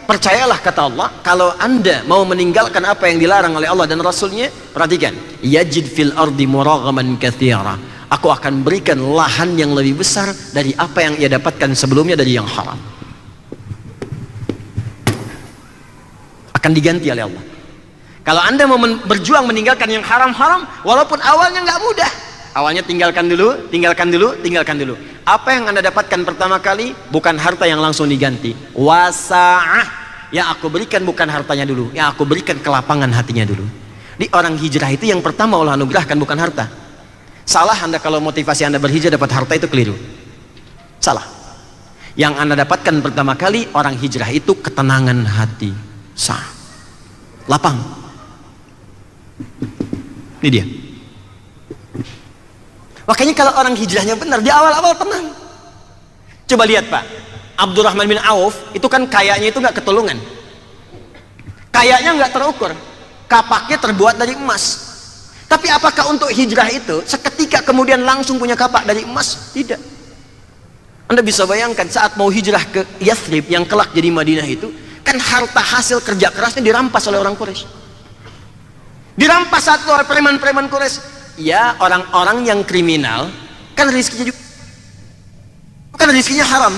percayalah kata Allah, kalau anda mau meninggalkan apa yang dilarang oleh Allah dan Rasulnya, perhatikan, yajid fil ardi muraghaman katsira, aku akan berikan lahan yang lebih besar dari apa yang ia dapatkan sebelumnya dari yang haram. Akan diganti oleh Allah. Kalau anda mau berjuang meninggalkan yang haram-haram, walaupun awalnya nggak mudah, awalnya tinggalkan dulu, tinggalkan dulu, tinggalkan dulu. Apa yang anda dapatkan pertama kali bukan harta yang langsung diganti, wasa'ah, yang aku berikan bukan hartanya dulu, yang aku berikan kelapangan hatinya dulu. Di orang hijrah itu yang pertama Allah anugerahkan bukan harta. Salah anda kalau motivasi anda berhijrah dapat harta, itu keliru, salah. Yang anda dapatkan pertama kali orang hijrah itu ketenangan hati, lapang. Ini dia. Makanya kalau orang hijrahnya benar, di awal-awal tenang. Coba lihat Pak, Abdurrahman bin Auf itu kan kayaknya itu nggak ketulungan, kayaknya nggak terukur, kapaknya terbuat dari emas. Tapi apakah untuk hijrah itu seketika kemudian langsung punya kapak dari emas? Tidak. Anda bisa bayangkan saat mau hijrah ke Yathrib yang kelak jadi Madinah itu, kan harta hasil kerja kerasnya dirampas oleh orang Quraisy. Dirampas satu oleh preman-preman Quraisy. Ya, orang-orang yang kriminal kan rizkinya juga, kan rizkinya haram.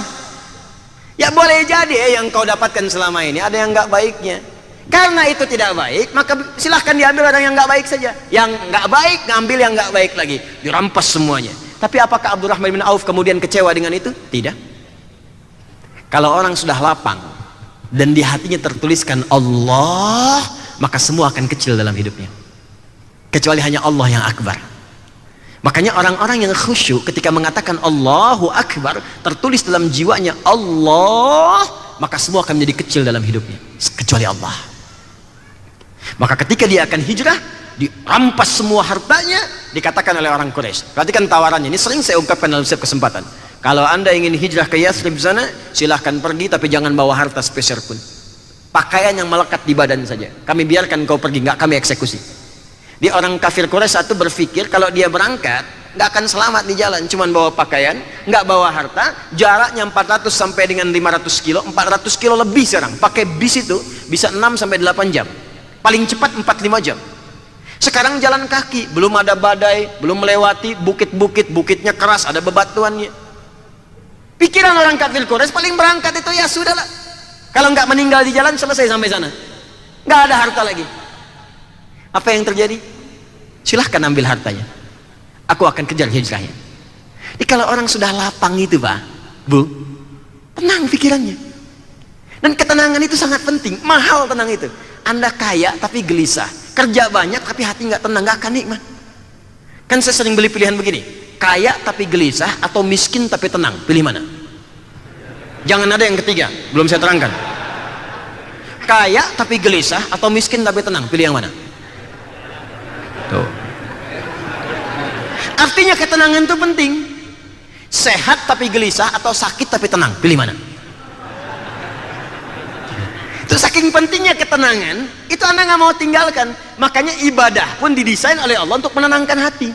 Ya boleh jadi yang kau dapatkan selama ini ada yang nggak baiknya. Karena itu tidak baik, maka silahkan diambil orang yang nggak baik saja. Yang nggak baik ngambil yang nggak baik lagi, dirampas semuanya. Tapi apakah Abdurrahman bin Auf kemudian kecewa dengan itu? Tidak. Kalau orang sudah lapang dan di hatinya tertuliskan Allah, maka semua akan kecil dalam hidupnya, kecuali hanya Allah yang akbar. Makanya orang-orang yang khusyuk ketika mengatakan Allahu Akbar, tertulis dalam jiwanya Allah, maka semua akan menjadi kecil dalam hidupnya, kecuali Allah. Maka ketika dia akan hijrah, dirampas semua hartanya, dikatakan oleh orang Quraisy. Perhatikan tawarannya, ini sering saya ungkapkan dalam setiap kesempatan. Kalau anda ingin hijrah ke Yathrib sana, silahkan pergi, tapi jangan bawa harta sepeser pun. Pakaian yang melekat di badan saja, kami biarkan kau pergi, nggak kami eksekusi. Di orang kafir Quraisy satu berpikir kalau dia berangkat nggak akan selamat di jalan, cuman bawa pakaian, nggak bawa harta, jaraknya 400 sampai dengan 500 kilo, 400 kilo lebih sekarang, pakai bis itu bisa 6 sampai 8 jam, paling cepat 4-5 jam. Sekarang jalan kaki, belum ada badai, belum melewati bukit-bukit, bukitnya keras, ada bebatuannya. Pikiran orang kafir Quraisy paling berangkat itu ya sudahlah, kalau nggak meninggal di jalan selesai sampai sana, nggak ada harta lagi. Apa yang terjadi? Silahkan ambil hartanya, aku akan kejar hijrahnya. Jadi kalau orang sudah lapang itu Pak, Bu, tenang pikirannya. Dan ketenangan itu sangat penting, mahal tenang itu. Anda kaya tapi gelisah, kerja banyak tapi hati nggak tenang, nggak akan nikmat. Kan saya sering beli pilihan begini, kaya tapi gelisah atau miskin tapi tenang, pilih mana? Jangan ada yang ketiga, belum saya terangkan. Kaya tapi gelisah atau miskin tapi tenang, pilih yang mana? Tuh. Artinya ketenangan itu penting. Sehat tapi gelisah atau sakit tapi tenang, pilih mana? Itu saking pentingnya ketenangan, itu anda nggak mau tinggalkan. Makanya ibadah pun didesain oleh Allah untuk menenangkan hati.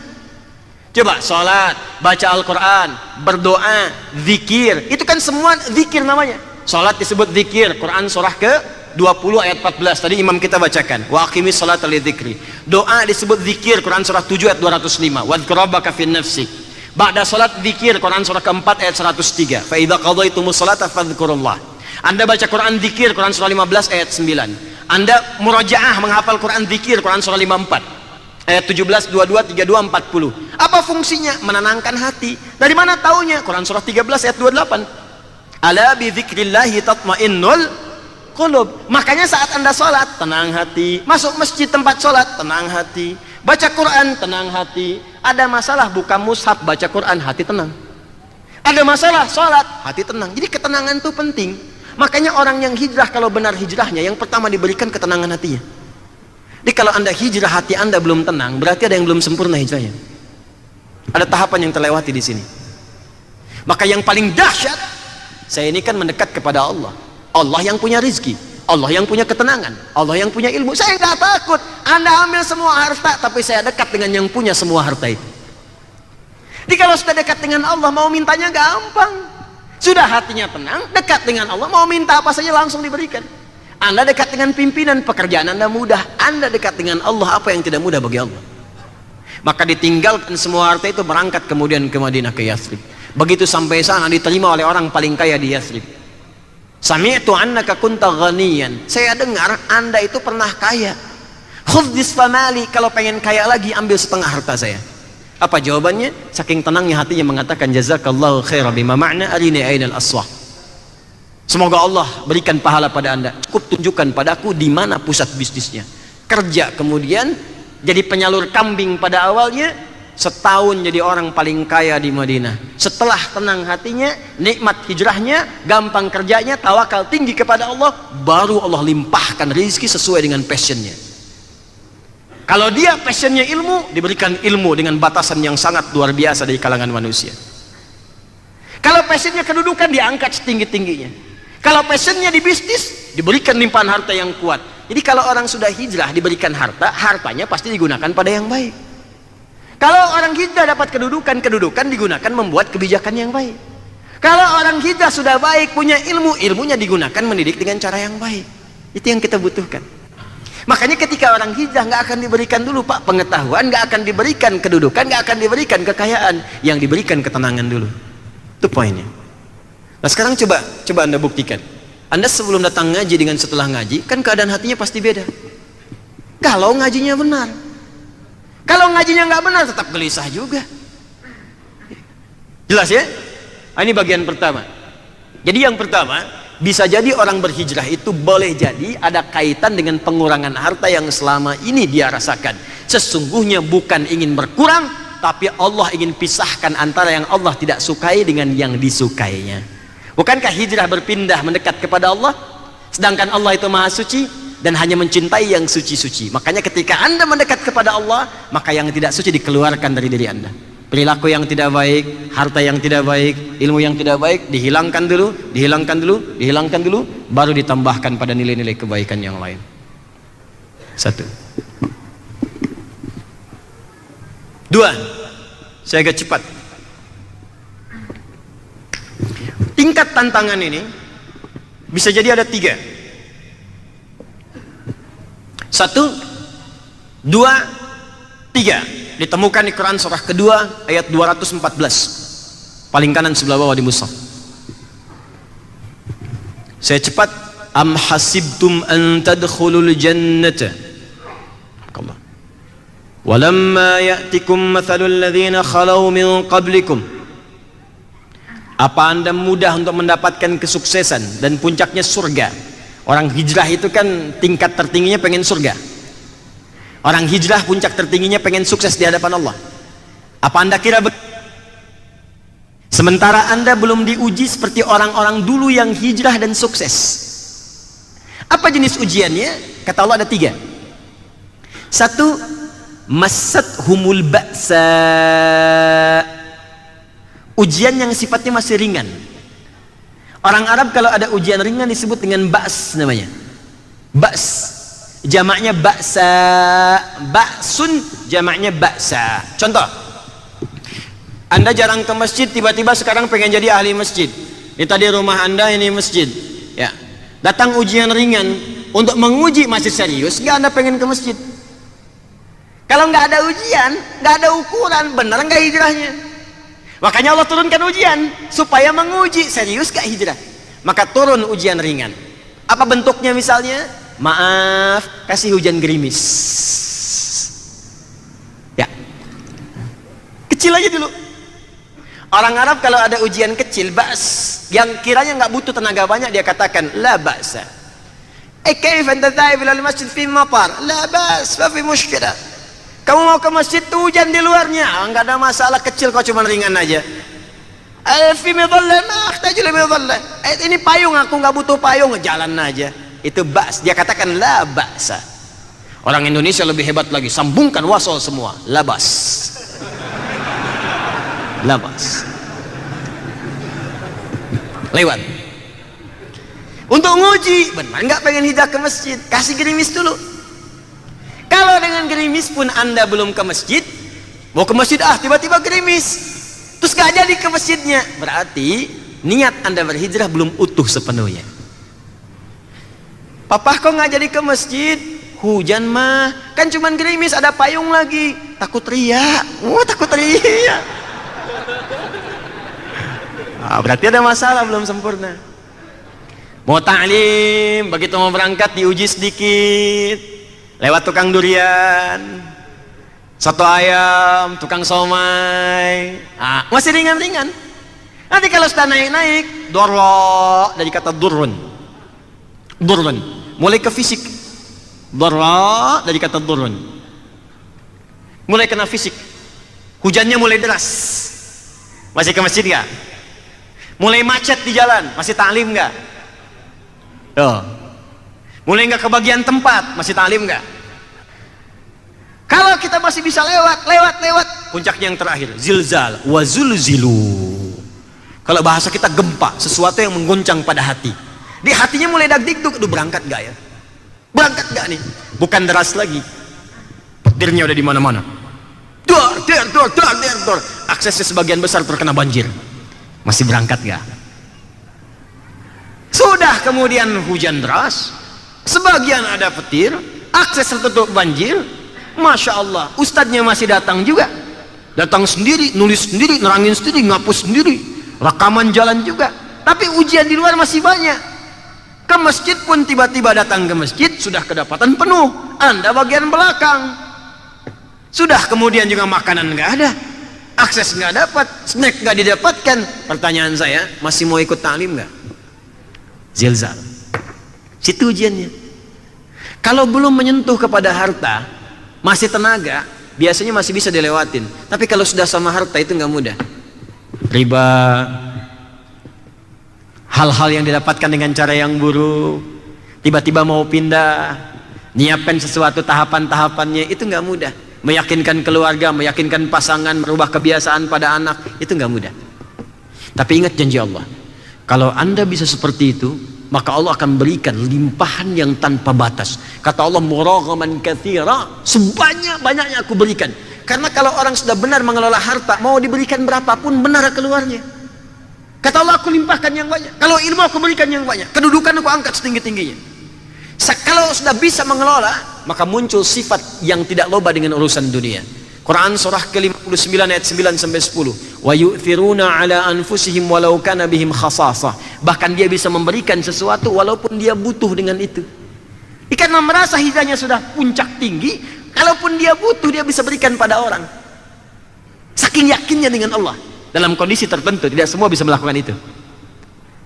Coba sholat, baca Al-Quran, berdoa, zikir, itu kan semua zikir namanya. Sholat disebut zikir, Quran surah ke 20 ayat 14 tadi imam kita bacakan, wa aqimis sholata lidzikri. Doa disebut zikir, Quran surah 7 ayat 205, wadhkur rabbaka fin nafsik. Ba'da sholat zikir, Quran surah keempat ayat 103, fa idza qadaytumus sholata fadhkurullah. Anda baca Quran zikir, Quran surah 15 ayat 9. Anda murajaah menghafal Quran zikir, Quran surah 54 ayat 17, 22, 32, 40. Apa fungsinya? Menenangkan hati. Dari mana taunya? Quran surah 13 ayat 28. Ala bi dzikrillahi tatmainnul qulub. Makanya saat anda sholat, tenang hati. Masuk masjid tempat sholat, tenang hati. Baca Quran, tenang hati. Ada masalah buka mushaf, baca Quran, hati tenang. Ada masalah sholat, hati tenang. Jadi ketenangan itu penting. Makanya orang yang hijrah kalau benar hijrahnya, yang pertama diberikan ketenangan hatinya. Jadi kalau anda hijrah hati anda belum tenang, berarti ada yang belum sempurna hijrahnya. Ada tahapan yang terlewati di sini. Maka yang paling dahsyat, saya ini kan mendekat kepada Allah. Allah yang punya rizki, Allah yang punya ketenangan, Allah yang punya ilmu. Saya nggak takut anda ambil semua harta, tapi saya dekat dengan yang punya semua harta itu. Jadi kalau sudah dekat dengan Allah, mau mintanya gampang. Sudah hatinya tenang, dekat dengan Allah, mau minta apa saja langsung diberikan. Anda dekat dengan pimpinan, pekerjaan Anda mudah. Anda dekat dengan Allah, apa yang tidak mudah bagi Allah? Maka ditinggalkan semua harta itu, berangkat kemudian ke Madinah, ke Yathrib. Begitu sampai sana diterima oleh orang paling kaya di Yathrib. Sami'tu annaka kunta ghaniyan. Saya dengar Anda itu pernah kaya. Khudh nisfa mali, kalau pengen kaya lagi ambil setengah harta saya. Apa jawabannya? Saking tenangnya hatinya mengatakan, jazakallahu khairan bima ma'na arini ainal aswah. Semoga Allah berikan pahala pada Anda. Cukup tunjukkan padaku di mana pusat bisnisnya. Kerja kemudian jadi penyalur kambing pada awalnya, setahun jadi orang paling kaya di Madinah. Setelah tenang hatinya, nikmat hijrahnya, gampang kerjanya, tawakal tinggi kepada Allah, baru Allah limpahkan rezeki sesuai dengan passionnya. Kalau dia passionnya ilmu, diberikan ilmu dengan batasan yang sangat luar biasa dari kalangan manusia. Kalau passionnya kedudukan, diangkat setinggi-tingginya. Kalau passionnya di bisnis, diberikan limpahan harta yang kuat. Jadi kalau orang sudah hijrah diberikan harta, hartanya pasti digunakan pada yang baik. Kalau orang hijrah dapat kedudukan, kedudukan digunakan membuat kebijakan yang baik. Kalau orang hijrah sudah baik, punya ilmu, ilmunya digunakan mendidik dengan cara yang baik. Itu yang kita butuhkan. Makanya ketika orang hijrah nggak akan diberikan dulu Pak pengetahuan, nggak akan diberikan kedudukan, nggak akan diberikan kekayaan, yang diberikan ketenangan dulu. Itu poinnya. Nah sekarang coba Anda buktikan. Anda sebelum datang ngaji dengan setelah ngaji, kan keadaan hatinya pasti beda. Kalau ngajinya benar, kalau ngajinya nggak benar tetap gelisah juga. Jelas ya? Nah, ini bagian pertama. Jadi yang pertama, bisa jadi orang berhijrah itu boleh jadi ada kaitan dengan pengurangan harta yang selama ini dia rasakan. Sesungguhnya bukan ingin berkurang, tapi Allah ingin pisahkan antara yang Allah tidak sukai dengan yang disukainya. Bukankah hijrah berpindah mendekat kepada Allah? Sedangkan Allah itu maha suci dan hanya mencintai yang suci-suci. Makanya ketika Anda mendekat kepada Allah, maka yang tidak suci dikeluarkan dari diri Anda. Perilaku yang tidak baik, harta yang tidak baik, ilmu yang tidak baik dihilangkan dulu, dihilangkan dulu, baru ditambahkan pada nilai-nilai kebaikan yang lain. Satu. Dua, saya agak cepat. Tingkat tantangan ini bisa jadi ada tiga. Satu, dua, tiga. Ditemukan di Quran surah kedua ayat 214, paling kanan sebelah bawah di mushaf. Saya cepat. Am hasibtum an tadkhulul jannata walamma ya'tikum mathalul ladzina khalau min qablikum. Apa Anda mudah untuk mendapatkan kesuksesan dan puncaknya surga? Orang hijrah itu kan tingkat tertingginya pengen surga. Orang hijrah puncak tertingginya pengen sukses di hadapan Allah. Apa Anda kira sementara Anda belum diuji seperti orang-orang dulu yang hijrah dan sukses? Apa jenis ujiannya? Kata Allah ada tiga. Satu, masat humul ba'sa, ujian yang sifatnya masih ringan. Orang Arab kalau ada ujian ringan disebut dengan ba's namanya. Ba's jamaknya ba'sa, ba'sun jamaknya ba'sa. Contoh, Anda jarang ke masjid, tiba-tiba sekarang pengen jadi ahli masjid. Ini tadi rumah Anda, ini masjid ya. Datang ujian ringan untuk menguji masih serius nggak Anda pengen ke masjid. Kalau nggak ada ujian, nggak ada ukuran benar nggak hijrahnya. Makanya Allah turunkan ujian supaya menguji serius gak hijrah. Maka turun ujian ringan. Apa bentuknya misalnya? Maaf, kasih hujan gerimis ya, kecil aja dulu. Orang Arab kalau ada ujian kecil, ba's, yang kiranya nggak butuh tenaga banyak, dia katakan la ba'sa. Kayfa anta dhahib ila al-masjid fi matar? La ba's, ma fi mushkilah. Kamu mau ke masjid tuh hujan di luarnya, nggak ada masalah, kecil kok, cuma ringan aja. Fi midallah ma ahtaju li midallah. Ini payung, aku nggak butuh payung, jalan aja. Itu ba's, dia katakan la ba'sa. Orang Indonesia lebih hebat lagi, sambungkan wasol semua, labas, labas, lewat. Untuk nguji benar nggak pengen hijrah ke masjid, kasih gerimis dulu. Kalau dengan gerimis pun Anda belum ke masjid, mau ke masjid tiba-tiba gerimis, terus gak jadi ke masjidnya, berarti niat Anda berhijrah belum utuh sepenuhnya. Papa kok nggak jadi ke masjid? Hujan mah, kan cuman gerimis, ada payung lagi. Takut riak. Takut riak. Berarti ada masalah, belum sempurna. Mau ta'lim, begitu mau berangkat diuji sedikit. Lewat tukang durian, soto ayam, tukang somai. Masih ringan-ringan. Nanti kalau sudah naik-naik, dorlo, dari kata durun. Durun, mulai ke fisik. Dorlo, dari kata durun. Mulai kena fisik. Hujannya mulai deras. Masih ke masjid gak? Mulai macet di jalan, masih ta'lim gak? Mulai nggak kebagian tempat, masih ta'lim nggak? Kalau kita masih bisa lewat, puncaknya yang terakhir, zilzal, wazulzilu. Kalau bahasa kita gempa, sesuatu yang mengguncang pada hati. Di hatinya mulai dag-digduk, aduh berangkat nggak ya? Berangkat nggak nih? Bukan deras lagi, petirnya udah di mana-mana. Dor. Aksesnya sebagian besar terkena banjir. Masih berangkat nggak? Sudah kemudian hujan deras, sebagian ada petir, akses tertutup banjir. Masya Allah, ustadznya masih datang juga, datang sendiri, nulis sendiri, nerangin sendiri, ngapus sendiri, rekaman jalan juga. Tapi ujian di luar masih banyak. Ke masjid pun tiba-tiba datang ke masjid, sudah kedapatan penuh, Anda bagian belakang. Sudah kemudian juga makanan nggak ada, akses nggak dapat, snack nggak didapatkan. Pertanyaan saya, masih mau ikut ta'lim nggak? Zilzal, situ ujiannya. Kalau belum menyentuh kepada harta, masih tenaga, biasanya masih bisa dilewatin. Tapi kalau sudah sama harta itu nggak mudah. Riba, hal-hal yang didapatkan dengan cara yang buruk, tiba-tiba mau pindah, nyiapkan sesuatu tahapan-tahapannya, itu nggak mudah. Meyakinkan keluarga, meyakinkan pasangan, merubah kebiasaan pada anak, itu nggak mudah. Tapi ingat janji Allah, kalau Anda bisa seperti itu, maka Allah akan berikan limpahan yang tanpa batas. Kata Allah, muraghaman katsira, sebanyak-banyaknya aku berikan. Karena kalau orang sudah benar mengelola harta, mau diberikan berapapun benar keluarnya. Kata Allah, aku limpahkan yang banyak. Kalau ilmu aku berikan yang banyak, kedudukan aku angkat setinggi-tingginya. Kalau sudah bisa mengelola, maka muncul sifat yang tidak loba dengan urusan dunia. Quran surah ke-59 ayat 9 sampai 10. Wa yu'thiruna ala anfusihim walau kana bihim khasasah. Bahkan dia bisa memberikan sesuatu walaupun dia butuh dengan itu. Karena merasa hidayahnya sudah puncak tinggi, kalaupun dia butuh dia bisa berikan pada orang. Saking yakinnya dengan Allah. Dalam kondisi tertentu tidak semua bisa melakukan itu.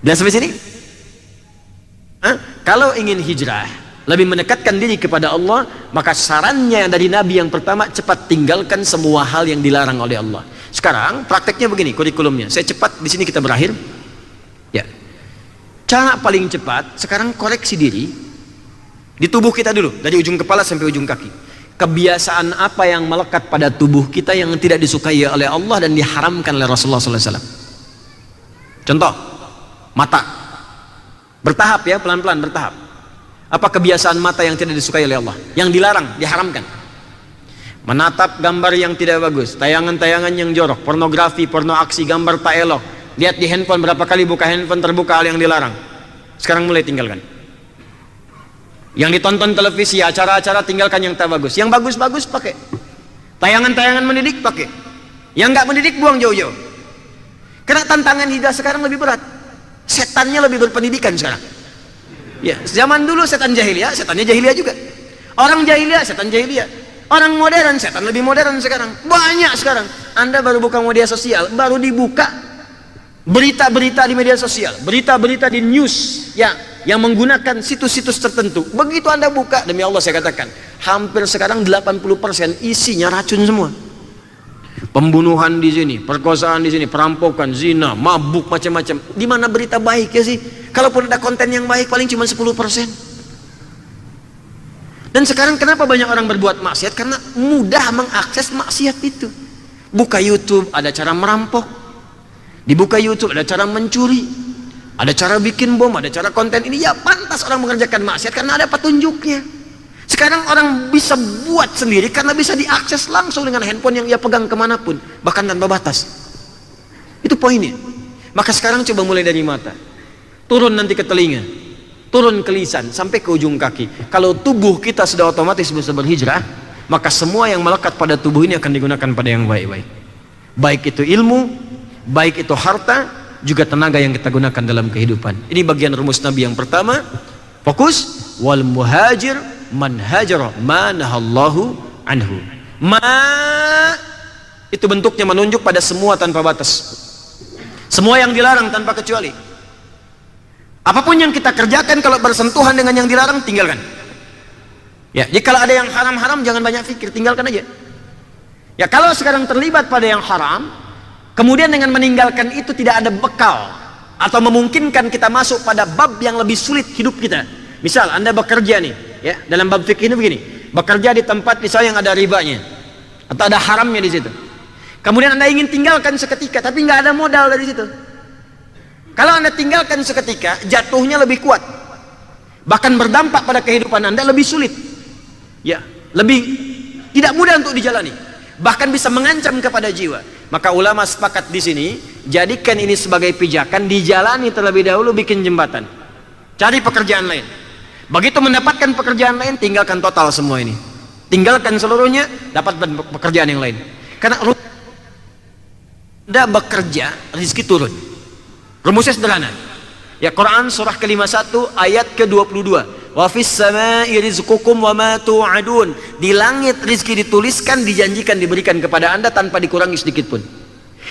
Jelas sampai sini? Kalau ingin hijrah, lebih mendekatkan diri kepada Allah, maka sarannya dari Nabi yang pertama, cepat tinggalkan semua hal yang dilarang oleh Allah. Sekarang prakteknya begini, kurikulumnya. Saya cepat di sini kita berakhir. Ya. Cara paling cepat sekarang koreksi diri di tubuh kita dulu, dari ujung kepala sampai ujung kaki. Kebiasaan apa yang melekat pada tubuh kita yang tidak disukai oleh Allah dan diharamkan oleh Rasulullah SAW. Contoh, mata. Bertahap ya, pelan-pelan bertahap. Apa kebiasaan mata yang tidak disukai oleh Allah, yang dilarang, diharamkan? Menatap gambar yang tidak bagus, tayangan-tayangan yang jorok, pornografi, porno aksi, gambar tak elok. Lihat di handphone, berapa kali buka handphone terbuka hal yang dilarang. Sekarang mulai tinggalkan. Yang ditonton televisi, acara-acara, tinggalkan yang tak bagus. Yang bagus-bagus pakai. Tayangan-tayangan mendidik pakai. Yang nggak mendidik buang jauh-jauh. Karena tantangan hidup sekarang lebih berat. Setannya lebih berpendidikan sekarang. Ya, zaman dulu setan jahiliyah, setannya jahiliyah juga. Orang jahiliyah, setan jahiliyah. Orang modern, setan lebih modern sekarang. Banyak sekarang. Anda baru buka media sosial, baru dibuka berita-berita di media sosial, berita-berita di news yang menggunakan situs-situs tertentu. Begitu Anda buka, demi Allah saya katakan, hampir sekarang 80% isinya racun semua. Pembunuhan di sini, perkosaan di sini, perampokan, zina, mabuk, macam-macam. Di mana berita baik ya sih? Kalaupun ada konten yang baik paling cuma 10%. Dan sekarang kenapa banyak orang berbuat maksiat? Karena mudah mengakses maksiat itu. Buka YouTube ada cara merampok, dibuka YouTube ada cara mencuri, ada cara bikin bom, ada cara konten ini. Ya pantas orang mengerjakan maksiat karena ada petunjuknya. Sekarang orang bisa buat sendiri karena bisa diakses langsung dengan handphone yang ia pegang kemanapun, bahkan tanpa batas. Itu poinnya. Maka sekarang coba mulai dari mata, turun nanti ke telinga, turun ke lisan, sampai ke ujung kaki. Kalau tubuh kita sudah otomatis bisa berhijrah, maka semua yang melekat pada tubuh ini akan digunakan pada yang baik-baik. Baik itu ilmu, baik itu harta, juga tenaga yang kita gunakan dalam kehidupan. Ini bagian rumus Nabi yang pertama. Fokus, wal muhajir man hajara ma nahallahu anhu. Ma itu bentuknya menunjuk pada semua tanpa batas. Semua yang dilarang tanpa kecuali. Apapun yang kita kerjakan kalau bersentuhan dengan yang dilarang, tinggalkan. Ya, jika ada yang haram-haram jangan banyak pikir, tinggalkan aja. Ya, kalau sekarang terlibat pada yang haram, kemudian dengan meninggalkan itu tidak ada bekal atau memungkinkan kita masuk pada bab yang lebih sulit hidup kita. Misal Anda bekerja nih, ya, dalam bab fikih ini begini, bekerja di tempat misalnya yang ada ribanya atau ada haramnya di situ. Kemudian Anda ingin tinggalkan seketika, tapi nggak ada modal dari situ. Kalau Anda tinggalkan seketika, jatuhnya lebih kuat, bahkan berdampak pada kehidupan Anda lebih sulit, ya, lebih tidak mudah untuk dijalani, bahkan bisa mengancam kepada jiwa. Maka ulama sepakat di sini, jadikan ini sebagai pijakan, dijalani terlebih dahulu, bikin jembatan, cari pekerjaan lain. Begitu mendapatkan pekerjaan lain, tinggalkan total semua ini, tinggalkan seluruhnya, dapat pekerjaan yang lain. Karena Anda bekerja, rezeki turun. Rumusnya sederhana. Ya, Quran surah ke-51 ayat ke-22. Wa fis samai rizqukum wa ma tu'adun. Di langit rezeki dituliskan, dijanjikan diberikan kepada Anda tanpa dikurangi sedikit pun.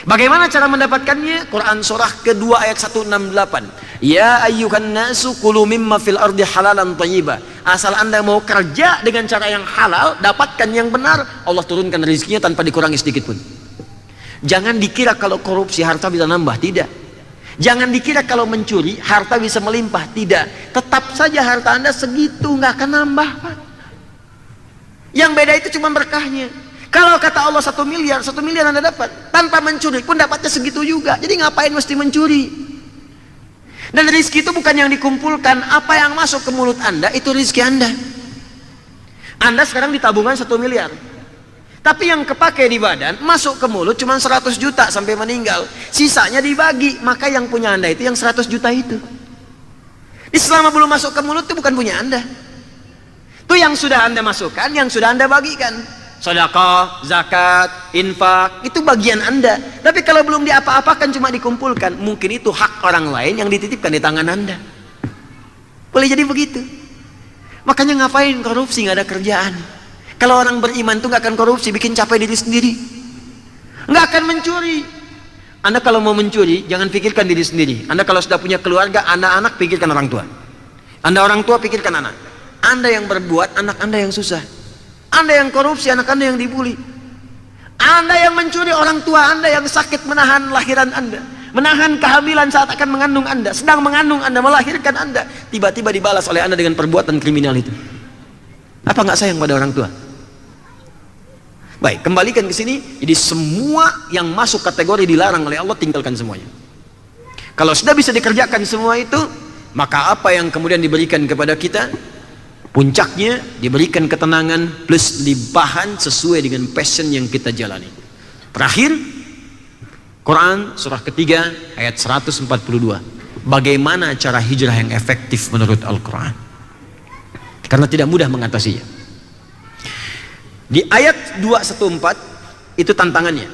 Bagaimana cara mendapatkannya? Quran surah kedua ayat 168. Ya ayyuhan nasu kulu mimma fil ardi halalan thayyiba. Asal Anda mau kerja dengan cara yang halal, dapatkan yang benar, Allah turunkan rezekinya tanpa dikurangi sedikit pun. Jangan dikira kalau korupsi harta bisa nambah, tidak. Jangan dikira kalau mencuri harta bisa melimpah, tidak. Tetap saja harta Anda segitu, nggak akan nambah, Pak. Yang beda itu cuma berkahnya. Kalau kata Allah 1 miliar Anda dapat, tanpa mencuri pun dapatnya segitu juga. Jadi ngapain mesti mencuri? Dan rezeki itu bukan yang dikumpulkan, apa yang masuk ke mulut Anda itu rezeki Anda. Anda sekarang di tabungan 1 miliar. Tapi yang kepake di badan, masuk ke mulut cuma 100 juta sampai meninggal. Sisanya dibagi, maka yang punya Anda itu yang 100 juta itu. Jadi selama belum masuk ke mulut itu bukan punya Anda. Itu yang sudah Anda masukkan, yang sudah Anda bagikan. Sedekah, zakat, infak, itu bagian Anda. Tapi kalau belum diapa-apakan, cuma dikumpulkan, mungkin itu hak orang lain yang dititipkan di tangan Anda. Boleh jadi begitu. Makanya ngapain korupsi, nggak ada kerjaan. Kalau orang beriman itu nggak akan korupsi, bikin capek diri sendiri, nggak akan mencuri. Anda kalau mau mencuri, jangan pikirkan diri sendiri. Anda kalau sudah punya keluarga, anak-anak, pikirkan orang tua. Anda orang tua, pikirkan anak. Anda yang berbuat, anak Anda yang susah. Anda yang korupsi, anak Anda yang dibully. Anda yang mencuri, orang tua Anda yang sakit menahan lahiran Anda, menahan kehamilan saat akan mengandung Anda, sedang mengandung Anda, melahirkan Anda, tiba-tiba dibalas oleh Anda dengan perbuatan kriminal itu. Apa nggak sayang pada orang tua? Baik, kembalikan ke sini. Jadi semua yang masuk kategori dilarang oleh Allah, tinggalkan semuanya. Kalau sudah bisa dikerjakan semua itu, maka apa yang kemudian diberikan kepada kita, puncaknya diberikan ketenangan plus limpahan sesuai dengan passion yang kita jalani. Terakhir, Quran surah ketiga ayat 142. Bagaimana cara hijrah yang efektif menurut Al-Quran? Karena tidak mudah mengatasinya. Di ayat 214 itu tantangannya.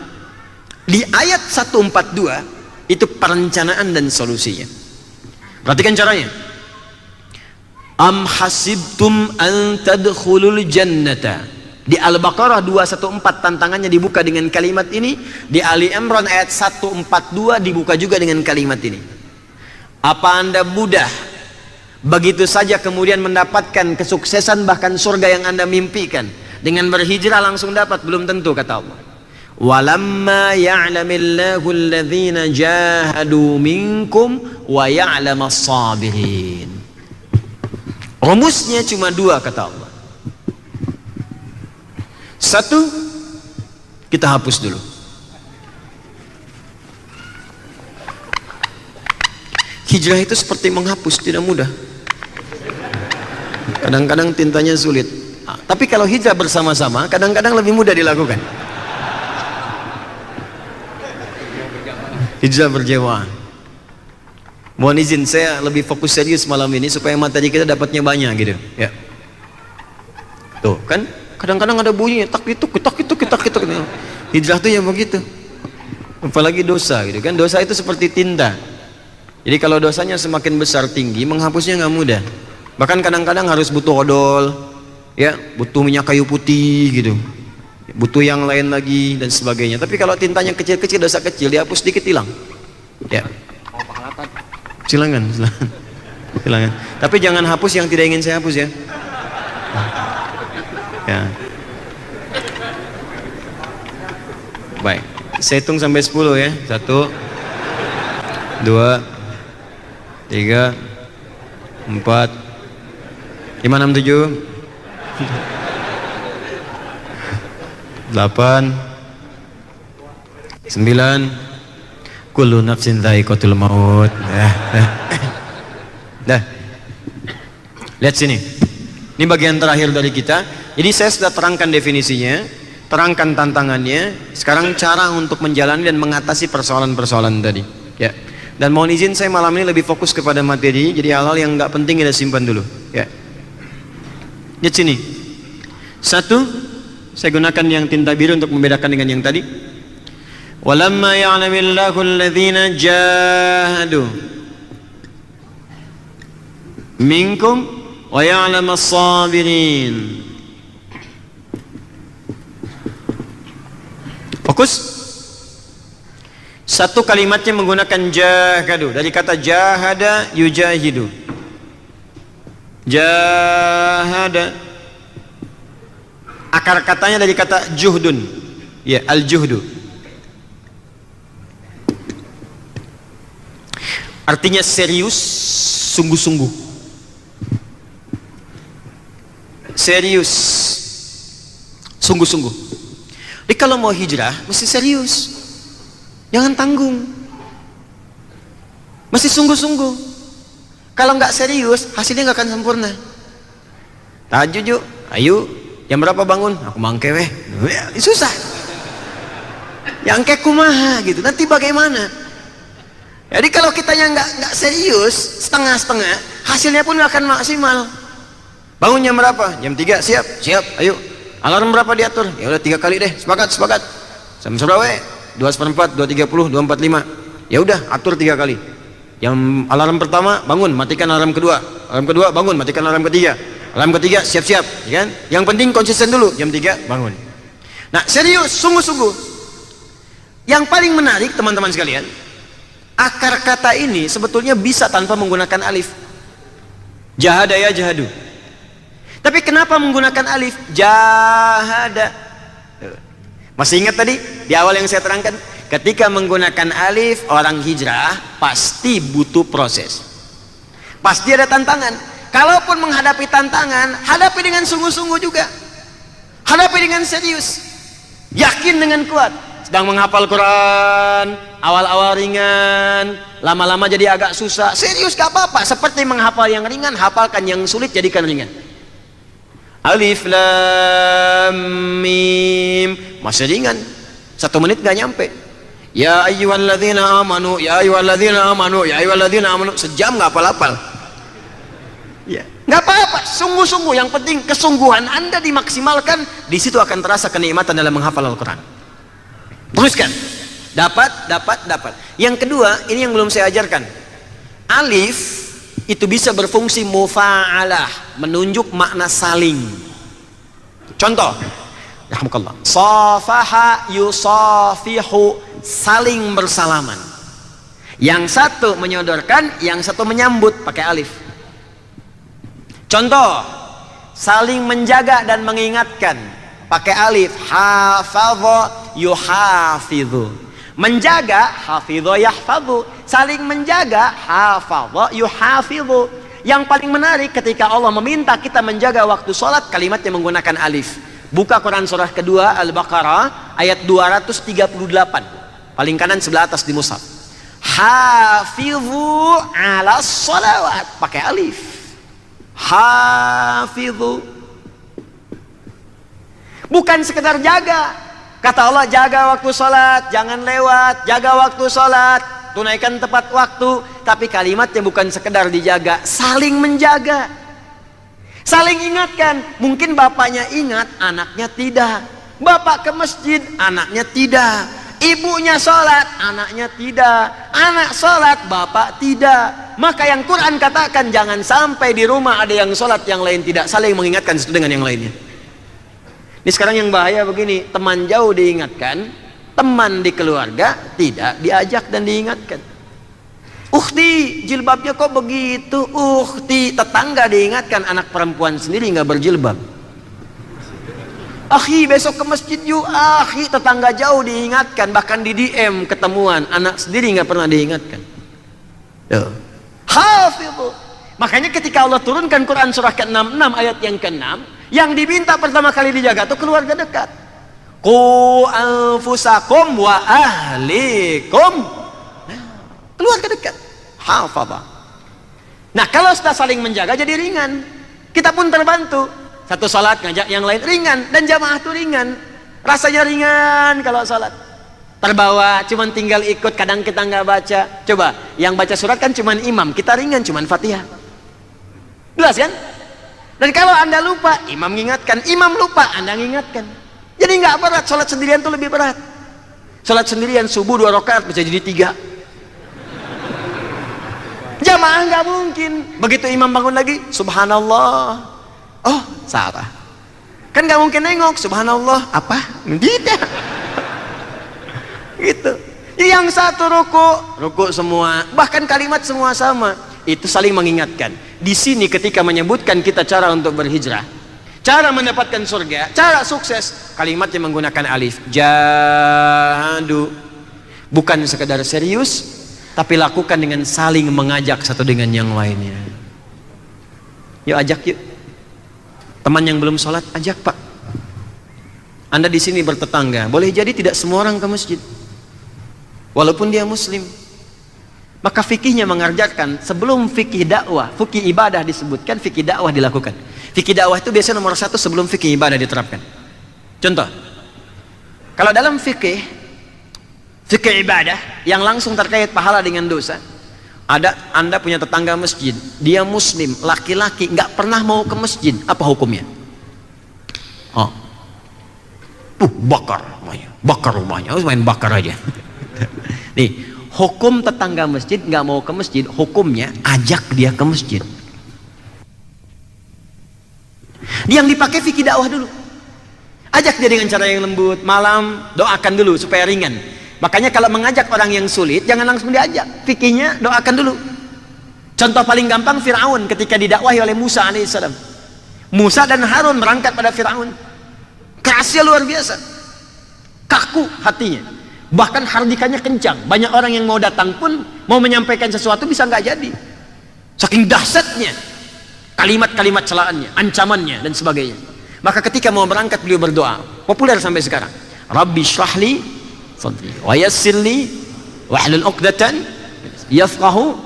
Di ayat 142 itu perencanaan dan solusinya. Perhatikan caranya. Am hasibtum an tadkhulul jannata. Di Al-Baqarah 214 tantangannya dibuka dengan kalimat ini. Di Ali Imran ayat 142 dibuka juga dengan kalimat ini. Apa Anda mudah begitu saja kemudian mendapatkan kesuksesan bahkan surga yang Anda mimpikan? Dengan berhijrah langsung dapat? Belum tentu, kata Allah. Walamma ya'lamillahu alladhina jahadu minkum wa ya'lamas sabirin. Rumusnya cuma 2, kata Allah. 1, kita hapus dulu. Hijrah itu seperti menghapus, tidak mudah. Kadang-kadang tintanya sulit. Tapi kalau hijrah bersama-sama, kadang-kadang lebih mudah dilakukan. Hijrah berjamaah. Mohon izin saya lebih fokus serius malam ini supaya materi kita dapatnya banyak gitu ya. Tuh kan kadang-kadang ada bunyi tak itu. Hijrah tuh ya begitu. Apalagi dosa gitu kan. Dosa itu seperti tinta. Jadi kalau dosanya semakin besar tinggi, menghapusnya nggak mudah. Bahkan kadang-kadang harus butuh odol, ya, butuh minyak kayu putih gitu, butuh yang lain lagi dan sebagainya. Tapi kalau tintanya kecil-kecil, dosa kecil, dihapus sedikit hilang. Ya. Silakan. Tapi jangan hapus yang tidak ingin saya hapus ya. Ya. Baik, saya hitung sampai 10 ya. 1, 2, 3, 4, 5, 6, 7, 8, 9, kullu nafsin dha'iqatul maut. Dah. Lihat sini. Ini bagian terakhir dari kita. Jadi saya sudah terangkan definisinya, terangkan tantangannya. Sekarang cara untuk menjalani dan mengatasi persoalan-persoalan tadi. Ya. Dan mohon izin saya malam ini lebih fokus kepada materi. Jadi hal-hal yang nggak penting kita simpan dulu. Ya. Lihat sini. 1, saya gunakan yang tinta biru untuk membedakan dengan yang tadi. Walamma ya'lamillahu alladhina jahadu minkum wa ya'lamas sabirin. Fokus. Satu kalimatnya menggunakan jahadu, dari kata jahada yujahidu. Jahada, akar katanya dari kata juhdun, ya, al-juhdu, artinya serius, sungguh-sungguh. Serius, sungguh-sungguh. Jadi kalau mau hijrah mesti serius, jangan tanggung, mesti sungguh-sungguh. Kalau nggak serius, hasilnya nggak akan sempurna. Tahajud yuk, ayo, jam berapa bangun? Aku mangke weh, susah. Yang kayak kumaha gitu, nanti bagaimana? Jadi kalau kitanya nggak serius, setengah-setengah, hasilnya pun nggak akan maksimal. Bangun jam berapa? Jam 3, siap, ayo. Alarm berapa diatur? Ya udah 3 kali deh, sepakat. Jam berapa? 2:04, 2:30, 2:45. Ya udah, atur 3 kali. Yang alarm pertama bangun, matikan alarm kedua. Alarm kedua bangun, matikan alarm ketiga. Alarm ketiga siap-siap, ya kan? Yang penting konsisten dulu, jam 3 bangun. Nah, serius, sungguh-sungguh. Yang paling menarik teman-teman sekalian, akar kata ini sebetulnya bisa tanpa menggunakan alif. Jahada ya jahadu. Tapi kenapa menggunakan alif? Jahada. Masih ingat tadi di awal yang saya terangkan? Ketika menggunakan alif, orang hijrah pasti butuh proses. Pasti ada tantangan. Kalaupun menghadapi tantangan, hadapi dengan sungguh-sungguh juga. Hadapi dengan serius. Yakin dengan kuat. Sedang menghafal Quran, awal-awal ringan, lama-lama jadi agak susah. Serius gak apa-apa. Seperti menghafal yang ringan, hafalkan yang sulit, jadikan ringan. Alif lam mim, masih ringan, 1 menit gak nyampe. Ya ayyuhalladzina amanu, ya ayyuhalladzina amanu, ya ayyuhalladzina amanu, sejam gak hafal-hafal. Ya, gak apa-apa, sungguh-sungguh. Yang penting kesungguhan Anda dimaksimalkan. Di situ akan terasa kenikmatan dalam menghafal Al-Quran. Teruskan. Dapat. Yang kedua, ini yang belum saya ajarkan. Alif itu bisa berfungsi mufa'alah, menunjuk makna saling. Contoh, rahmukallah, safaha yusafihu, saling bersalaman. Yang satu menyodorkan, yang satu menyambut, pakai alif. Contoh, saling menjaga dan mengingatkan, pakai alif. Hafadha yuhafidhu, menjaga, hafidho yahfadhu, saling menjaga, hafadho yuhafidhu. Yang paling menarik ketika Allah meminta kita menjaga waktu sholat, kalimatnya menggunakan alif. Buka Quran surah kedua Al-Baqarah ayat 238, paling kanan sebelah atas di mushaf. Hafidhu ala sholawat, pakai alif. Hafidhu, bukan sekedar jaga. Kata Allah, jaga waktu sholat, jangan lewat, jaga waktu sholat. tunaikan tepat waktu. Tapi kalimatnya bukan sekedar dijaga, saling menjaga, saling ingatkan. Mungkin bapaknya ingat, anaknya tidak. Bapak ke masjid, anaknya tidak. Ibunya sholat, anaknya tidak. Anak sholat, bapak tidak. Maka yang Quran katakan, jangan sampai di rumah ada yang sholat, yang lain tidak. Saling mengingatkan satu dengan yang lainnya. Ini sekarang yang bahaya begini, teman jauh diingatkan, teman di keluarga tidak diajak dan diingatkan. Ukhti, jilbabnya kok begitu? Ukhti, tetangga diingatkan, anak perempuan sendiri nggak berjilbab. Akhi, besok ke masjid yuk. Akhi, tetangga jauh diingatkan, bahkan di DM ketemuan, anak sendiri nggak pernah diingatkan. Hafidhu. Makanya ketika Allah turunkan Quran surah ke-66 ayat yang ke-6, yang diminta pertama kali dijaga itu keluarga dekat. Qu anfusakum wa ahlikum. Keluarga dekat. Hafadha. Nah, kalau sudah saling menjaga jadi ringan. Kita pun terbantu. Satu salat ngajak yang lain ringan, dan jamaah itu ringan. Rasanya ringan kalau salat. Terbawa, cuman tinggal ikut, kadang kita nggak baca. Coba, yang baca surat kan cuman imam, kita ringan cuman Fatihah. Jelas kan? Dan kalau Anda lupa, imam mengingatkan, imam lupa, Anda mengingatkan. Jadi nggak berat, salat sendirian itu lebih berat. Salat sendirian subuh 2 rakaat bisa jadi 3. Jamaah nggak mungkin. Begitu imam bangun lagi, subhanallah. Oh, salah. Kan nggak mungkin nengok, subhanallah, apa? Tidak. Gitu. Yang satu ruku semua, bahkan kalimat semua sama. Itu saling mengingatkan. Di sini ketika menyebutkan kita cara untuk berhijrah, cara mendapatkan surga, cara sukses, kalimatnya menggunakan alif. Jahadu. Bukan sekedar serius, tapi lakukan dengan saling mengajak satu dengan yang lainnya. Yuk ajak yuk. Teman yang belum sholat, ajak Pak. Anda di sini bertetangga, boleh jadi tidak semua orang ke masjid, walaupun dia muslim. Maka fikihnya mengajarkan, sebelum fikih dakwah, fikih ibadah disebutkan, fikih dakwah dilakukan. Fikih dakwah itu biasanya nomor 1 sebelum fikih ibadah diterapkan. Contoh, kalau dalam fikih ibadah yang langsung terkait pahala dengan dosa, ada Anda punya tetangga masjid, dia muslim, laki-laki, nggak pernah mau ke masjid, apa hukumnya? Bakar rumahnya, harus main bakar aja. Nih, hukum tetangga masjid nggak mau ke masjid, hukumnya ajak dia ke masjid. Yang dipakai fikih dakwah dulu, ajak dia dengan cara yang lembut, malam doakan dulu supaya ringan. Makanya kalau mengajak orang yang sulit, jangan langsung diajak. Fikihnya doakan dulu. Contoh paling gampang, Fir'aun ketika didakwahi oleh Musa alaihissalam. Musa dan Harun berangkat pada Fir'aun. Kerasnya luar biasa. Kaku hatinya. Bahkan hardikannya kencang. Banyak orang yang mau datang pun, mau menyampaikan sesuatu bisa nggak jadi. Saking dahsyatnya kalimat-kalimat celaannya, ancamannya, dan sebagainya. Maka ketika mau berangkat, beliau berdoa. Populer sampai sekarang. Rabbi syrahli wa yassirli wahlul 'uqdatan yafqahu.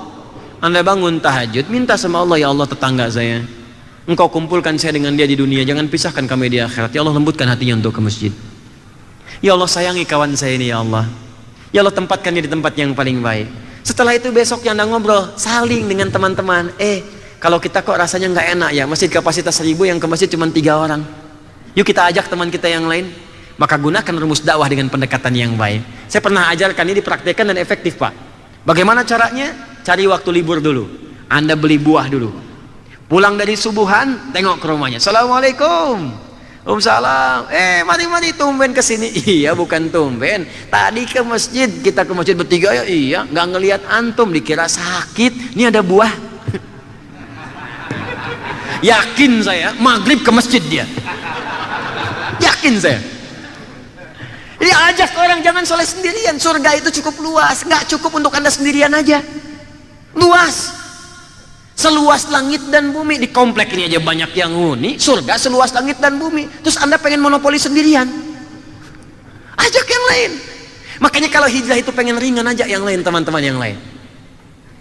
Anda bangun tahajud, minta sama Allah, ya Allah tetangga saya, Engkau kumpulkan saya dengan dia di dunia, jangan pisahkan kami di akhirat. Ya Allah, lembutkan hatinya untuk ke masjid. Ya Allah, sayangi kawan saya ini, ya Allah. Ya Allah, tempatkan dia di tempat yang paling baik. Setelah itu besoknya Anda ngobrol, saling dengan teman-teman. Kalau kita kok rasanya nggak enak ya, masjid kapasitas 1000, yang ke masjid cuma 3 orang. Yuk kita ajak teman kita yang lain. Maka gunakan rumus dakwah dengan pendekatan yang baik. Saya pernah ajarkan ini, dipraktekkan dan efektif Pak. Bagaimana caranya? Cari waktu libur dulu. Anda beli buah dulu. Pulang dari subuhan, tengok ke rumahnya. Assalamualaikum. Waalaikumsalam. Mari tumben kesini. Iya, bukan tumben. Tadi ke masjid, kita ke masjid bertiga ya. Iya, nggak ngelihat antum, dikira sakit. Ini ada buah. Yakin saya, maghrib ke masjid dia. Yakin saya. Jadi ajak orang, jangan soleh sendirian. Surga itu cukup luas, nggak cukup untuk Anda sendirian aja. Luas, seluas langit dan bumi. Di komplek ini aja banyak yang huni. Surga seluas langit dan bumi. Terus Anda pengen monopoli sendirian, ajak yang lain. Makanya kalau hijrah itu pengen ringan, ajak yang lain, teman-teman yang lain.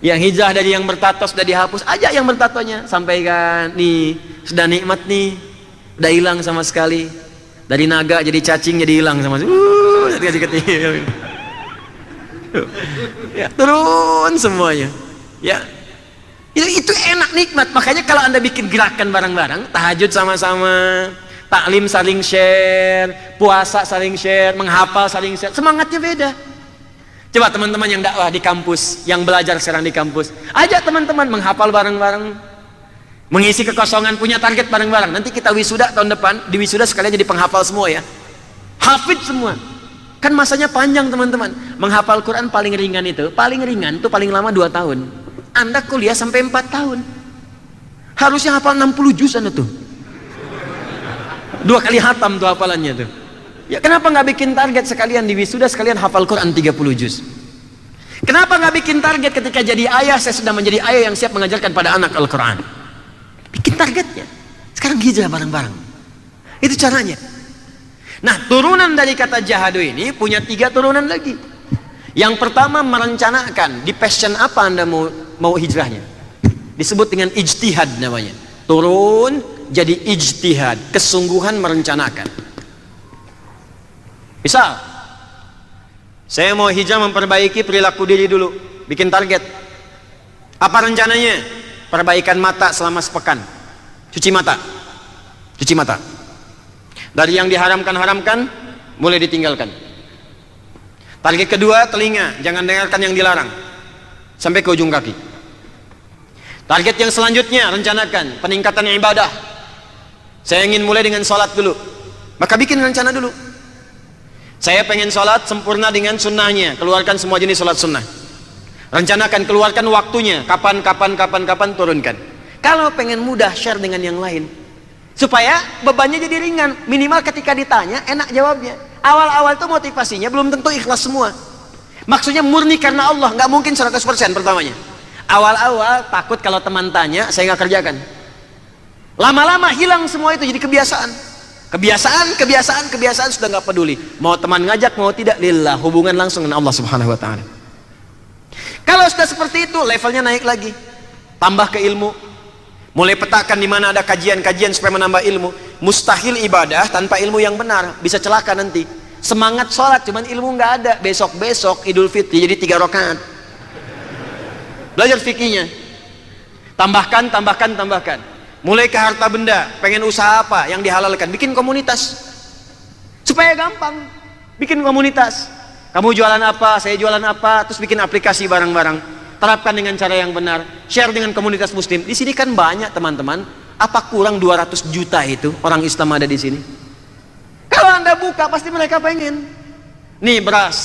Yang hijrah dari yang bertato sudah dihapus, ajak yang bertatonya. Sampaikan, nih sudah nikmat nih, udah hilang sama sekali. Dari naga jadi cacing, jadi hilang sama sekali. Kecil. Ya, turun semuanya. Ya. Itu enak, nikmat. Makanya kalau Anda bikin gerakan bareng-bareng, tahajud sama-sama, taklim saling share, puasa saling share, menghafal saling share, semangatnya beda. Coba teman-teman yang dakwah di kampus, yang belajar sekarang di kampus, ajak teman-teman menghafal bareng-bareng, mengisi kekosongan, punya target bareng-bareng. Nanti kita wisuda tahun depan, di wisuda sekalian jadi penghafal semua ya, hafid semua. Kan masanya panjang teman-teman. Menghafal Quran paling ringan itu paling lama 2 tahun. Anda kuliah sampai 4 tahun. Harusnya hafal 60 juz Anda tuh. 2 kali hatam tuh hafalannya tuh. Ya kenapa nggak bikin target sekalian di wisuda sekalian hafal Quran 30 juz? Kenapa nggak bikin target ketika jadi ayah, saya sudah menjadi ayah yang siap mengajarkan pada anak Al-Quran? Bikin targetnya. Sekarang hijrah bareng-bareng. Itu caranya. Nah, turunan dari kata jahadu ini punya 3 turunan lagi. Yang pertama, merencanakan di passion apa Anda mau hijrahnya. Disebut dengan ijtihad namanya. Turun jadi ijtihad, kesungguhan merencanakan. Misal, saya mau hijrah memperbaiki perilaku diri dulu, bikin target. Apa rencananya? Perbaikan mata selama sepekan. Cuci mata. Cuci mata. Dari yang diharamkan-haramkan, mulai ditinggalkan. Target kedua, telinga, jangan dengarkan yang dilarang sampai ke ujung kaki. Target yang selanjutnya, rencanakan peningkatan ibadah. Saya ingin mulai dengan sholat dulu, maka bikin rencana dulu. Saya pengen sholat sempurna dengan sunnahnya, keluarkan semua jenis sholat sunnah. Rencanakan, keluarkan waktunya, kapan, turunkan. Kalau pengen mudah, share dengan yang lain, supaya bebannya jadi ringan. Minimal ketika ditanya, enak jawabnya. Awal-awal tuh motivasinya belum tentu ikhlas semua. Maksudnya murni karena Allah, nggak mungkin 100% pertamanya. Awal-awal takut kalau teman tanya, saya nggak kerjakan. Lama-lama hilang semua itu, jadi kebiasaan. Kebiasaan sudah nggak peduli. Mau teman ngajak, mau tidak, lillah, hubungan langsung dengan Allah Subhanahu wa Ta'ala. Kalau sudah seperti itu, levelnya naik lagi. Tambah ke ilmu. Mulai petakan di mana ada kajian-kajian supaya menambah ilmu. Mustahil ibadah tanpa ilmu yang benar, bisa celaka nanti. Semangat sholat, cuman ilmu nggak ada. Besok Idul Fitri jadi 3 rakaat. Belajar fikihnya. Tambahkan. Mulai ke harta benda, pengen usaha apa yang dihalalkan, bikin komunitas supaya gampang. Bikin komunitas, kamu jualan apa, saya jualan apa, terus bikin aplikasi bareng-bareng. Terapkan dengan cara yang benar, share dengan komunitas muslim. Di sini kan banyak teman-teman. Apa kurang 200 juta itu orang Islam ada di sini? Kalau Anda buka pasti mereka pengen. Nih beras,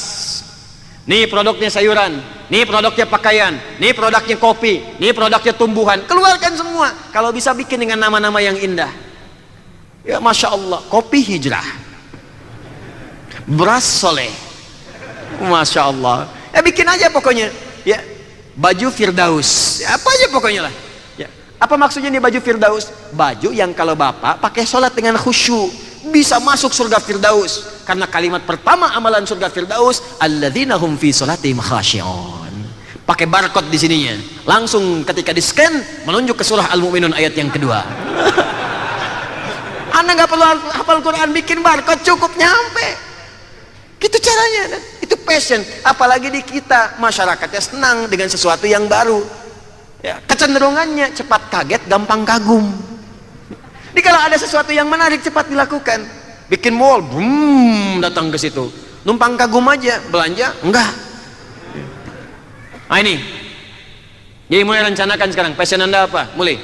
nih produknya sayuran, nih produknya pakaian, nih produknya kopi, nih produknya tumbuhan. Keluarkan semua. Kalau bisa bikin dengan nama-nama yang indah. Ya Masya Allah, kopi hijrah, beras soleh, Masya Allah. Ya bikin aja pokoknya. Ya, baju Firdaus, ya, apa aja pokoknya lah. Ya. Apa maksudnya nih baju Firdaus? Baju yang kalau bapak pakai sholat dengan khusyuk, bisa masuk surga Firdaus. Karena kalimat pertama amalan surga Firdaus, alladzina hum fi sholatihim khashi'un. Pakai barcode di sininya. Langsung ketika di-scan menunjuk ke surah Al-Mu'minun ayat yang kedua. Anda nggak perlu hafal Quran, bikin barcode cukup nyampe. Gitu caranya. Itu passion. Apalagi di kita, masyarakatnya senang dengan sesuatu yang baru. Ya, kecenderungannya cepat kaget, gampang kagum. Jadi kalau ada sesuatu yang menarik, cepat dilakukan. Bikin mall, datang ke situ. Numpang kagum aja, belanja enggak. Nah ini, jadi mulai rencanakan sekarang. Passion Anda apa? Mulai.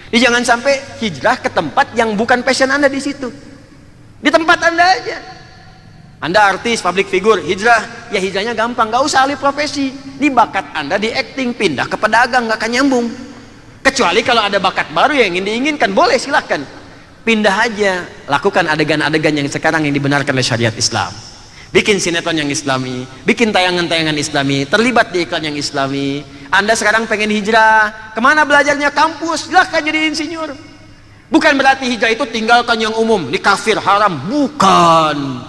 Jadi jangan sampai hijrah ke tempat yang bukan passion Anda di situ. Di tempat Anda aja. Anda artis, public figure, hijrah, ya hijrahnya gampang, gak usah alih profesi. Ini bakat Anda di acting, pindah ke pedagang, gak akan nyambung. Kecuali kalau ada bakat baru yang ingin diinginkan, boleh silahkan. Pindah aja, lakukan adegan-adegan yang sekarang yang dibenarkan oleh syariat Islam. Bikin sinetron yang islami, bikin tayangan-tayangan islami, terlibat di iklan yang islami. Anda sekarang pengen hijrah, kemana belajarnya? Kampus, silahkan jadi insinyur. Bukan berarti hijrah itu tinggalkan yang umum, ini kafir, haram, bukan.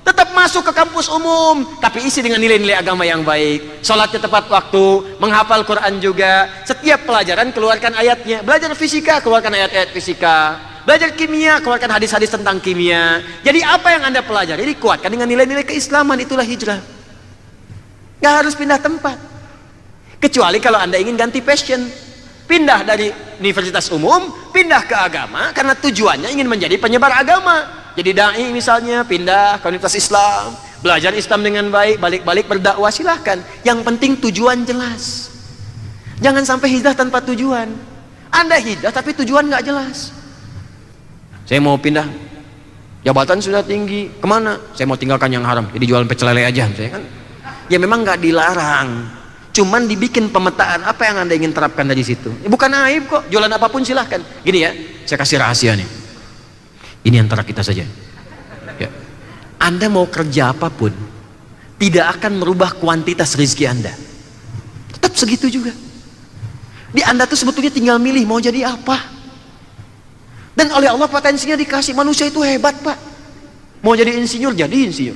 Tetap masuk ke kampus umum, tapi isi dengan nilai-nilai agama yang baik. Sholatnya tepat waktu, menghafal Quran juga. Setiap pelajaran keluarkan ayatnya. Belajar fisika, keluarkan ayat-ayat fisika. Belajar kimia, keluarkan hadis-hadis tentang kimia. Jadi apa yang Anda pelajari dikuatkan dengan nilai-nilai keislaman. Itulah hijrah. Gak harus pindah tempat. Kecuali kalau Anda ingin ganti passion, pindah dari universitas umum, pindah ke agama, karena tujuannya ingin menjadi penyebar agama. Jadi dai misalnya, pindah ke universitas Islam, belajar Islam dengan baik, balik-balik berdakwah, silahkan. Yang penting tujuan jelas. Jangan sampai hijrah tanpa tujuan. Anda hijrah tapi tujuan nggak jelas. Saya mau pindah, jabatan sudah tinggi, kemana? Saya mau tinggalkan yang haram, jadi jualan pecel lele aja. Saya kan, ya memang nggak dilarang, cuman dibikin pemetaan apa yang Anda ingin terapkan dari situ. Bukan aib kok, jualan apapun silahkan. Gini ya, saya kasih rahasia nih. Ini antara kita saja. Ya. Anda mau kerja apapun, tidak akan merubah kuantitas rezeki Anda. Tetap segitu juga. Di Anda tuh sebetulnya tinggal milih mau jadi apa. Dan oleh Allah potensinya dikasih. Manusia itu hebat, Pak. Mau jadi insinyur, jadi insinyur.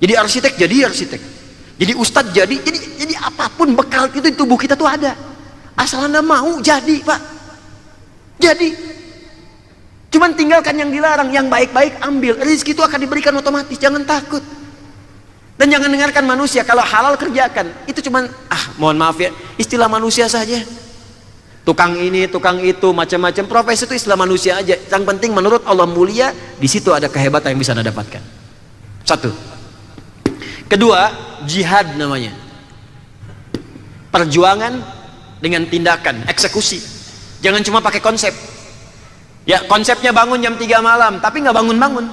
Jadi arsitek, jadi arsitek. Jadi ustadz, jadi apapun bekal itu di tubuh kita tuh ada. Asal Anda mau, jadi, Pak. Jadi. Cuman tinggalkan yang dilarang, yang baik-baik ambil. Rezeki itu akan diberikan otomatis, jangan takut. Dan jangan dengarkan manusia, kalau halal kerjakan. Itu cuman, mohon maaf ya, istilah manusia saja. Tukang ini, tukang itu, macam-macam profesi itu istilah manusia aja. Yang penting menurut Allah mulia, di situ ada kehebatan yang bisa Anda dapatkan. Satu. Kedua, jihad namanya. Perjuangan dengan tindakan, eksekusi. Jangan cuma pakai konsep. Ya, konsepnya bangun jam 3 malam, tapi nggak bangun-bangun.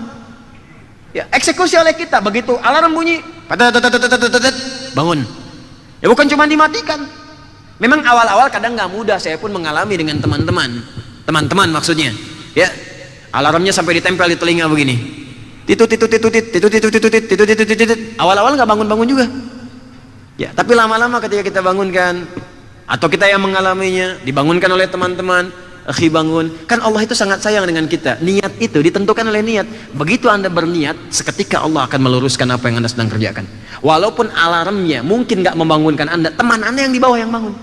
Ya, eksekusi oleh kita. Begitu alarm bunyi, bangun. Ya bukan cuma dimatikan. Memang awal-awal kadang nggak mudah, saya pun mengalami dengan teman-teman maksudnya. Ya, alarmnya sampai ditempel di telinga begini. Titut. Awal-awal nggak bangun-bangun juga. Ya, tapi lama-lama ketika kita bangunkan, atau kita yang mengalaminya, dibangunkan oleh teman-teman, akhi bangun, kan Allah itu sangat sayang dengan kita. Niat itu ditentukan oleh niat. Begitu Anda berniat, seketika Allah akan meluruskan apa yang Anda sedang kerjakan. Walaupun alarmnya mungkin nggak membangunkan Anda, teman Anda yang di bawah yang bangun,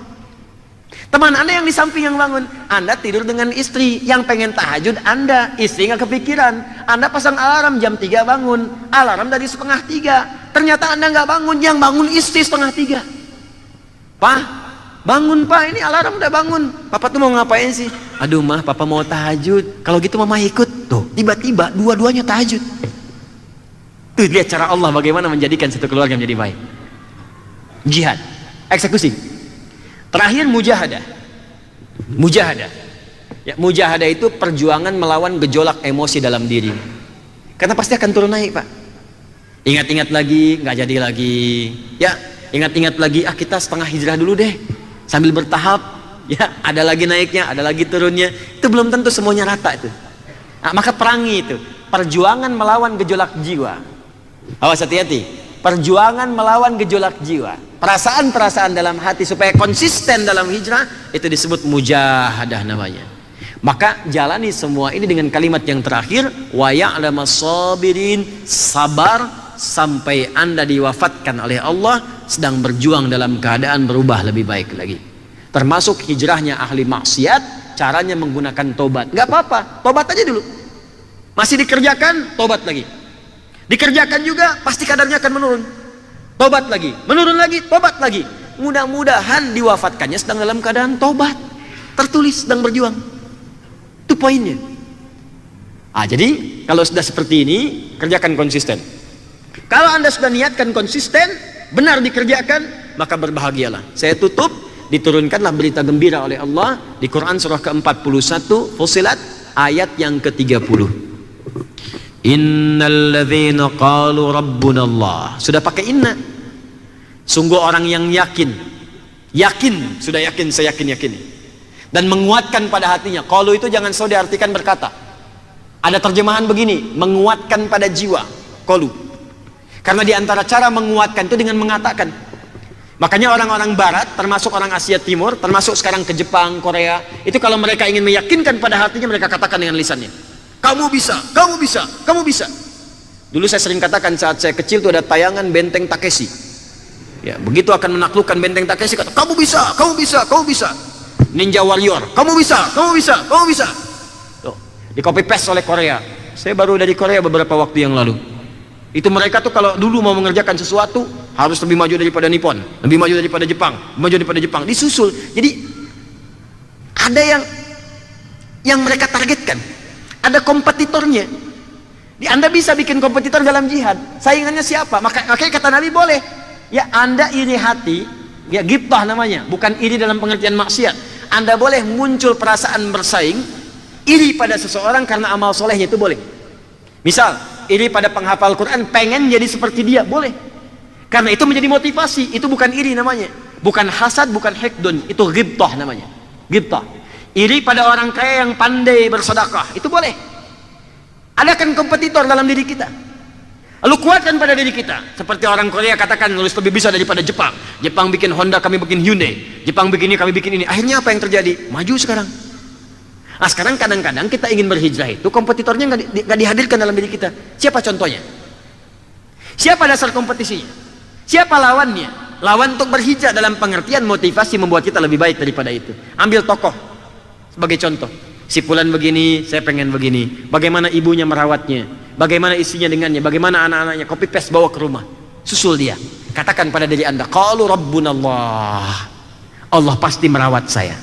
teman Anda yang di samping yang bangun. Anda tidur dengan istri yang pengen tahajud, Anda istri nggak kepikiran, Anda pasang alarm jam 3 bangun, alarm dari 2:30, ternyata Anda nggak bangun, yang bangun istri 2:30. Pak, bangun Pak, ini alarm udah bangun. Papa tuh mau ngapain sih? Aduh mah, Papa mau tahajud. Kalau gitu Mama ikut. Tuh, tiba-tiba dua-duanya tahajud. Tuh, lihat cara Allah bagaimana menjadikan satu keluarga menjadi baik. Jihad, eksekusi. Terakhir mujahadah. Ya, mujahadah itu perjuangan melawan gejolak emosi dalam diri. Karena pasti akan turun naik, Pak. Ingat-ingat lagi, nggak jadi lagi. Ya, ingat-ingat lagi, kita setengah hijrah dulu deh. Sambil bertahap, ya, ada lagi naiknya, ada lagi turunnya. Itu belum tentu semuanya rata itu. Maka perangi itu, perjuangan melawan gejolak jiwa. Awas, hati-hati. Perjuangan melawan gejolak jiwa, perasaan-perasaan dalam hati supaya konsisten dalam hijrah, itu disebut mujahadah namanya. Maka jalani semua ini dengan kalimat yang terakhir, wa ya'lamas sabirin, sabar sampai Anda diwafatkan oleh Allah sedang berjuang dalam keadaan berubah lebih baik lagi. Termasuk hijrahnya ahli maksiat, caranya menggunakan tobat. Nggak apa-apa, tobat aja dulu. Masih dikerjakan, tobat lagi. Dikerjakan juga, pasti kadarnya akan menurun. Tobat lagi, menurun lagi, tobat lagi. Mudah-mudahan diwafatkannya sedang dalam keadaan tobat. Tertulis sedang berjuang. Itu poinnya. Jadi kalau sudah seperti ini, kerjakan konsisten. Kalau Anda sudah niatkan konsisten, benar dikerjakan, maka berbahagialah. Saya tutup, diturunkanlah berita gembira oleh Allah di Quran surah ke-41 Fussilat ayat yang ke-30. Innalladzina qalu rabbunallah. Sudah pakai inna. Sungguh orang yang yakin, sudah yakin, saya yakin, dan menguatkan pada hatinya. Qalu itu jangan saudara diartikan berkata. Ada terjemahan begini, menguatkan pada jiwa. Qalu. Karena diantara cara menguatkan itu dengan mengatakan. Makanya orang-orang barat, termasuk orang Asia Timur, termasuk sekarang ke Jepang, Korea, itu kalau mereka ingin meyakinkan pada hatinya, mereka katakan dengan lisannya, kamu bisa, kamu bisa, kamu bisa. Dulu saya sering katakan saat saya kecil itu ada tayangan Benteng Takeshi. Ya, begitu akan menaklukkan Benteng Takeshi, kata, kamu bisa, kamu bisa, kamu bisa. Ninja Warrior, kamu bisa, kamu bisa, kamu bisa. Tuh, di copy paste oleh Korea. Saya baru dari Korea beberapa waktu yang lalu. Itu mereka tuh kalau dulu mau mengerjakan sesuatu, harus lebih maju daripada Nippon, lebih maju daripada Jepang, maju daripada Jepang, disusul. Jadi ada yang mereka targetkan, ada kompetitornya. Anda bisa bikin kompetitor dalam jihad, saingannya siapa? Makanya kata Nabi boleh ya Anda iri hati, ya ghibtah namanya, bukan iri dalam pengertian maksiat. Anda boleh muncul perasaan bersaing, iri pada seseorang karena amal solehnya, itu boleh. Misal iri pada penghafal Quran, pengen jadi seperti dia, boleh, karena itu menjadi motivasi. Itu bukan iri namanya, bukan hasad, bukan hikdun, itu ghibtah namanya, ghibtah. Iri pada orang kaya yang pandai bersedekah, itu boleh. Adakan kompetitor dalam diri kita, lalu kuatkan pada diri kita. Seperti orang Korea katakan, nulis lebih bisa daripada Jepang. Jepang bikin Honda, kami bikin Hyundai. Jepang bikin ini, kami bikin ini. Akhirnya apa yang terjadi? Maju sekarang. Nah sekarang kadang-kadang kita ingin berhijrah itu kompetitornya nggak dihadirkan dalam diri kita. Siapa contohnya? Siapa dasar kompetisinya? Siapa lawannya? Lawan untuk berhijrah dalam pengertian motivasi membuat kita lebih baik daripada itu. Ambil tokoh sebagai contoh. Si fulan begini, saya pengen begini. Bagaimana ibunya merawatnya, bagaimana istrinya dengannya, bagaimana anak-anaknya, copy paste bawa ke rumah, susul dia. Katakan pada diri Anda, qalu rabbunallah, Allah pasti merawat saya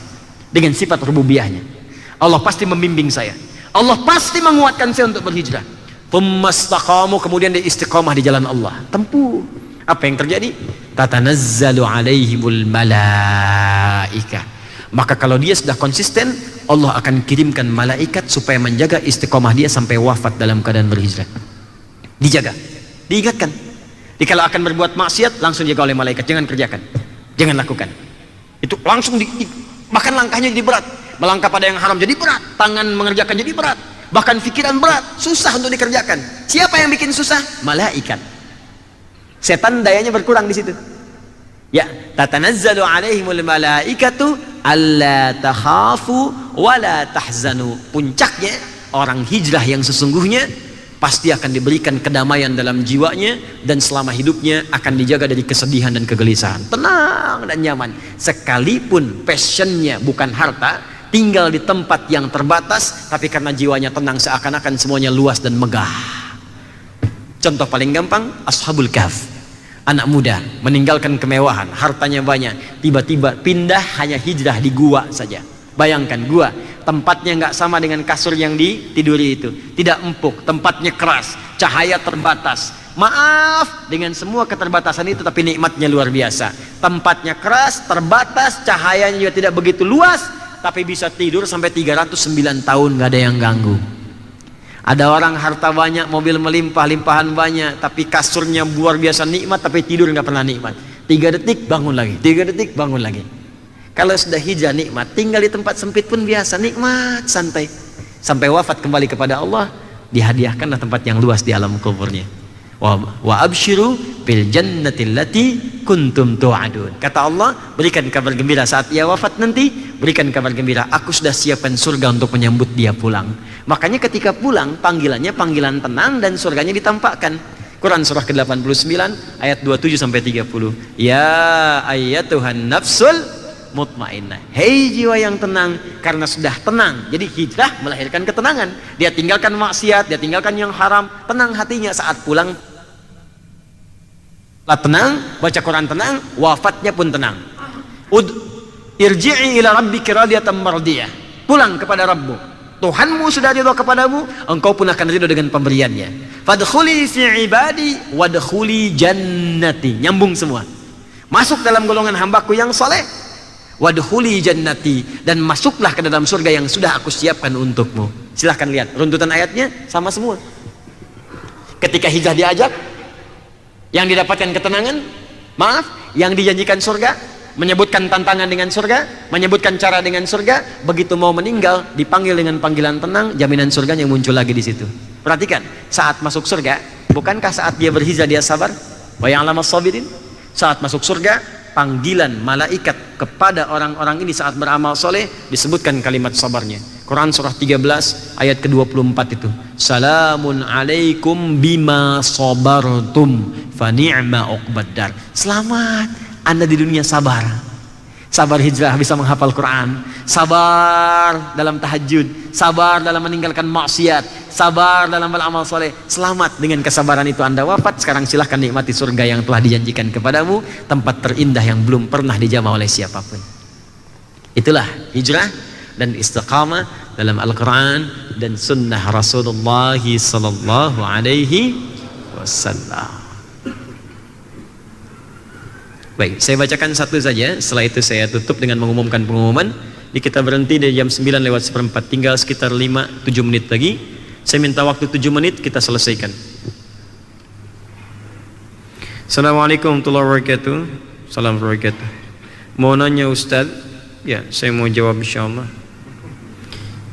dengan sifat rububiyahnya. Allah pasti membimbing saya, Allah pasti menguatkan saya untuk berhijrah. Thumastaqamu, kemudian dia istiqamah di jalan Allah, tempuh. Apa yang terjadi? Tatanazzalu alaihimul malaikah. Maka kalau dia sudah konsisten, Allah akan kirimkan malaikat supaya menjaga istiqomah dia sampai wafat dalam keadaan berhijrah. Dijaga, diingatkan. Kalau akan berbuat maksiat, langsung dijaga oleh malaikat. Jangan kerjakan, jangan lakukan. Itu langsung bahkan langkahnya jadi berat. Melangkah pada yang haram jadi berat, tangan mengerjakan jadi berat, bahkan pikiran berat, susah untuk dikerjakan. Siapa yang bikin susah? Malaikat. Setan dayanya berkurang di situ. Ya, tatanazzalu alaihimul malaikatu alla takhafu wala tahzanu. Puncaknya orang hijrah yang sesungguhnya pasti akan diberikan kedamaian dalam jiwanya, dan selama hidupnya akan dijaga dari kesedihan dan kegelisahan. Tenang dan nyaman. Sekalipun passionnya bukan harta, tinggal di tempat yang terbatas, tapi karena jiwanya tenang, seakan-akan semuanya luas dan megah. Contoh paling gampang, Ashabul Kahf. Anak muda meninggalkan kemewahan, hartanya banyak, tiba-tiba pindah hanya hijrah di gua saja. Bayangkan, gua tempatnya nggak sama dengan kasur yang ditiduri itu, tidak empuk, tempatnya keras, cahaya terbatas. Maaf, dengan semua keterbatasan itu tapi nikmatnya luar biasa. Tempatnya keras, terbatas, cahayanya juga tidak begitu luas, tapi bisa tidur sampai 309 tahun nggak ada yang ganggu. Ada orang harta banyak, mobil melimpah, limpahan banyak, tapi kasurnya luar biasa nikmat, tapi tidur nggak pernah nikmat. 3 detik bangun lagi, 3 detik bangun lagi. Kalau sudah hijrah nikmat, tinggal di tempat sempit pun biasa, nikmat, santai. Sampai wafat kembali kepada Allah, dihadiahkanlah tempat yang luas di alam kuburnya. Wa abshiru bil jannati allati kuntum tu'adun. Kata Allah, berikan kabar gembira saat ia wafat nanti, berikan kabar gembira, aku sudah siapkan surga untuk menyambut dia pulang. Makanya ketika pulang, panggilannya panggilan tenang dan surganya ditampakkan. Quran surah ke-89 ayat 27 sampai 30. Ya ayyatuhan nafsul mutmainnah. Hei jiwa yang tenang, karena sudah tenang. Jadi hijrah melahirkan ketenangan. Dia tinggalkan maksiat, dia tinggalkan yang haram, tenang hatinya saat pulang. Tenang, baca Quran tenang, wafatnya pun tenang. Irji'i ila rabbiki radiyatan mardiyah. Pulang kepada Rabbmu. Tuhanmu sudah ridho kepadamu, engkau pun akan ridho dengan pemberiannya. Fadkhuli fi ibadi wadkhuli jannati. Nyambung semua. Masuk dalam golongan hambaku yang soleh. Wadkhuli jannati, dan masuklah ke dalam surga yang sudah aku siapkan untukmu. Silahkan lihat runtutan ayatnya sama semua. Ketika hijrah diajak, yang didapatkan ketenangan, maaf, yang dijanjikan surga, menyebutkan tantangan dengan surga, menyebutkan cara dengan surga. Begitu mau meninggal, dipanggil dengan panggilan tenang, jaminan surganya muncul lagi di situ. Perhatikan, saat masuk surga, bukankah saat dia berhijrah dia sabar? Wa ya'lamas sabirin. Saat masuk surga, panggilan malaikat kepada orang-orang ini saat beramal soleh, disebutkan kalimat sabarnya. Quran surah 13 ayat ke-24 itu. Salamun alaikum bima sabartum fa ni'ma uqbaddar. Selamat, Anda di dunia sabar. Sabar hijrah bisa menghafal Quran, sabar dalam tahajud, sabar dalam meninggalkan maksiat, sabar dalam beramal soleh. Selamat dengan kesabaran itu Anda wafat. Sekarang silahkan nikmati surga yang telah dijanjikan kepadamu, tempat terindah yang belum pernah dijamah oleh siapapun. Itulah hijrah dan istiqamah dalam Al-Quran dan sunnah Rasulullah sallallahu alaihi wasallam. Baik, saya bacakan satu saja, setelah itu saya tutup dengan mengumumkan pengumuman. Kita berhenti dari jam 9:04, tinggal sekitar 5-7 menit lagi. Saya minta waktu 7 menit, kita selesaikan. Assalamualaikum warahmatullahi wabarakatuh. Salam wabarakatuh. Mau nanya Ustaz? Ya, saya mau jawab insyaAllah.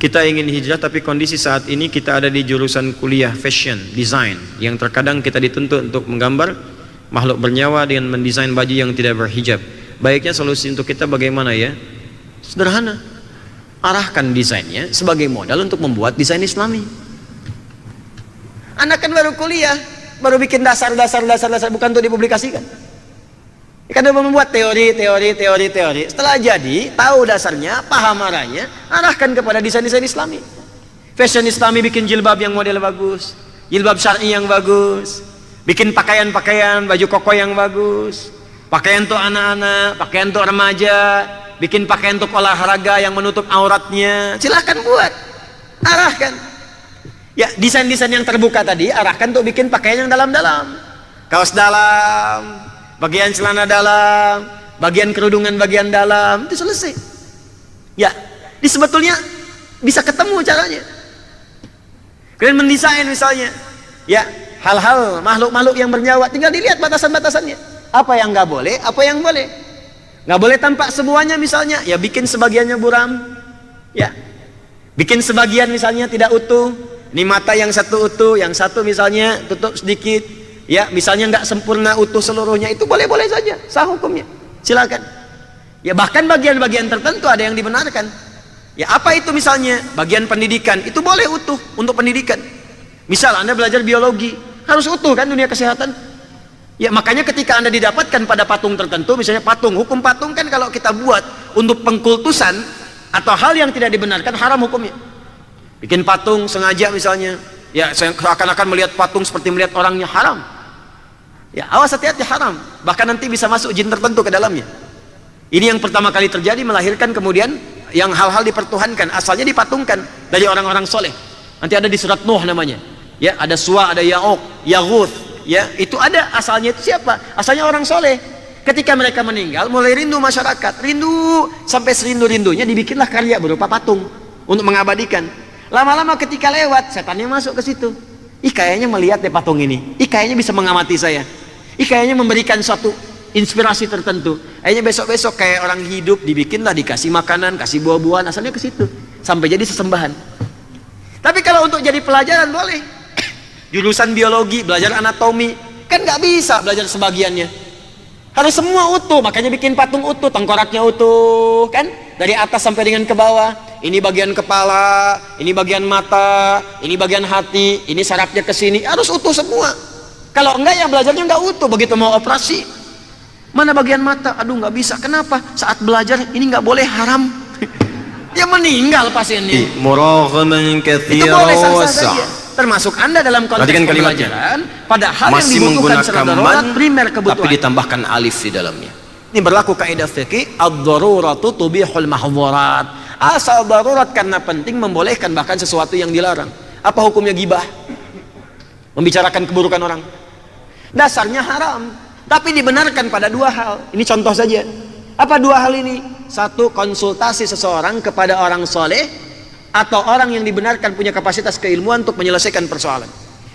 Kita ingin hijrah, tapi kondisi saat ini kita ada di jurusan kuliah fashion design, yang terkadang kita dituntut untuk menggambar makhluk bernyawa dengan mendesain baju yang tidak berhijab. Baiknya solusi untuk kita bagaimana ya? Sederhana, arahkan desainnya sebagai modal untuk membuat desain Islami. Anda kan baru kuliah, baru bikin dasar, bukan untuk dipublikasikan. Kan udah membuat teori. Setelah jadi, tahu dasarnya, paham arahnya, arahkan kepada desain-desain Islami. Fashion Islami, bikin jilbab yang model bagus, jilbab syar'i yang bagus, bikin pakaian-pakaian, baju koko yang bagus, pakaian untuk anak-anak, pakaian untuk remaja, bikin pakaian untuk olahraga yang menutup auratnya. Silahkan buat, arahkan. Ya, desain-desain yang terbuka tadi, arahkan untuk bikin pakaian yang dalam-dalam, kaos dalam, bagian celana dalam, bagian kerudungan bagian dalam, itu selesai. Ya, ini sebetulnya bisa ketemu caranya. Kalian mendesain misalnya, ya, hal-hal makhluk-makhluk yang bernyawa, tinggal dilihat batasan-batasannya. Apa yang nggak boleh, apa yang boleh. Nggak boleh tampak semuanya misalnya, ya bikin sebagiannya buram, ya. Bikin sebagian misalnya tidak utuh. Ini mata yang satu utuh, yang satu misalnya tutup sedikit, ya. Misalnya nggak sempurna utuh seluruhnya, itu boleh-boleh saja, sah hukumnya. Silakan. Ya, bahkan bagian-bagian tertentu ada yang dibenarkan. Ya, apa itu misalnya? Bagian pendidikan, itu boleh utuh untuk pendidikan. Misal Anda belajar biologi, harus utuh kan dunia kesehatan. Ya, makanya ketika Anda didapatkan pada patung tertentu, misalnya patung, hukum patung kan kalau kita buat untuk pengkultusan atau hal yang tidak dibenarkan, haram hukumnya. Bikin patung sengaja misalnya, ya seakan-akan melihat patung seperti melihat orangnya, haram. Ya, awas hati-hati, haram. Bahkan nanti bisa masuk jin tertentu ke dalamnya. Ini yang pertama kali terjadi, melahirkan kemudian yang hal-hal dipertuhankan, asalnya dipatungkan dari orang-orang soleh. Nanti ada di surat Nuh namanya. Ya, ada Suwa, ada Ya'uq, Yaghuth, ya, itu ada asalnya. Itu siapa? Asalnya orang soleh. Ketika mereka meninggal, mulai rindu masyarakat, rindu sampai serindu-rindunya, dibikinlah karya berupa patung untuk mengabadikan. Lama-lama ketika lewat, setannya masuk ke situ. Ih, kayaknya melihat deh patung ini. Ih, kayaknya bisa mengamati saya. Ih, kayaknya memberikan suatu inspirasi tertentu. Akhirnya besok-besok kayak orang hidup, dibikinlah, dikasih makanan, kasih buah-buahan, asalnya ke situ. Sampai jadi sesembahan. Tapi kalau untuk jadi pelajaran boleh. Jurusan biologi, belajar anatomi, kan nggak bisa belajar sebagiannya. Harus semua utuh, makanya bikin patung utuh, tengkoraknya utuh, kan? Dari atas sampai dengan ke bawah. Ini bagian kepala, ini bagian mata, ini bagian hati, ini sarafnya ke sini, harus utuh semua. Kalau enggak ya belajarnya nggak utuh, begitu mau operasi. Mana bagian mata? Aduh, nggak bisa. Kenapa? Saat belajar ini nggak boleh, haram. Dia meninggal pasiennya. Itu boleh sah-sah saja. Termasuk Anda dalam konteks pembelajaran pada hal yang dibutuhkan secara darurat, primer kebutuhan, tapi ditambahkan alif di dalamnya. Ini berlaku kaidah fikih, ad-daruratu tubihul mahdhurat. Asal darurat karena penting membolehkan bahkan sesuatu yang dilarang. Apa hukumnya ghibah? Membicarakan keburukan orang. Dasarnya haram, tapi dibenarkan pada dua hal. Ini contoh saja. Apa dua hal ini? Satu, konsultasi seseorang kepada orang soleh atau orang yang dibenarkan punya kapasitas keilmuan untuk menyelesaikan persoalan.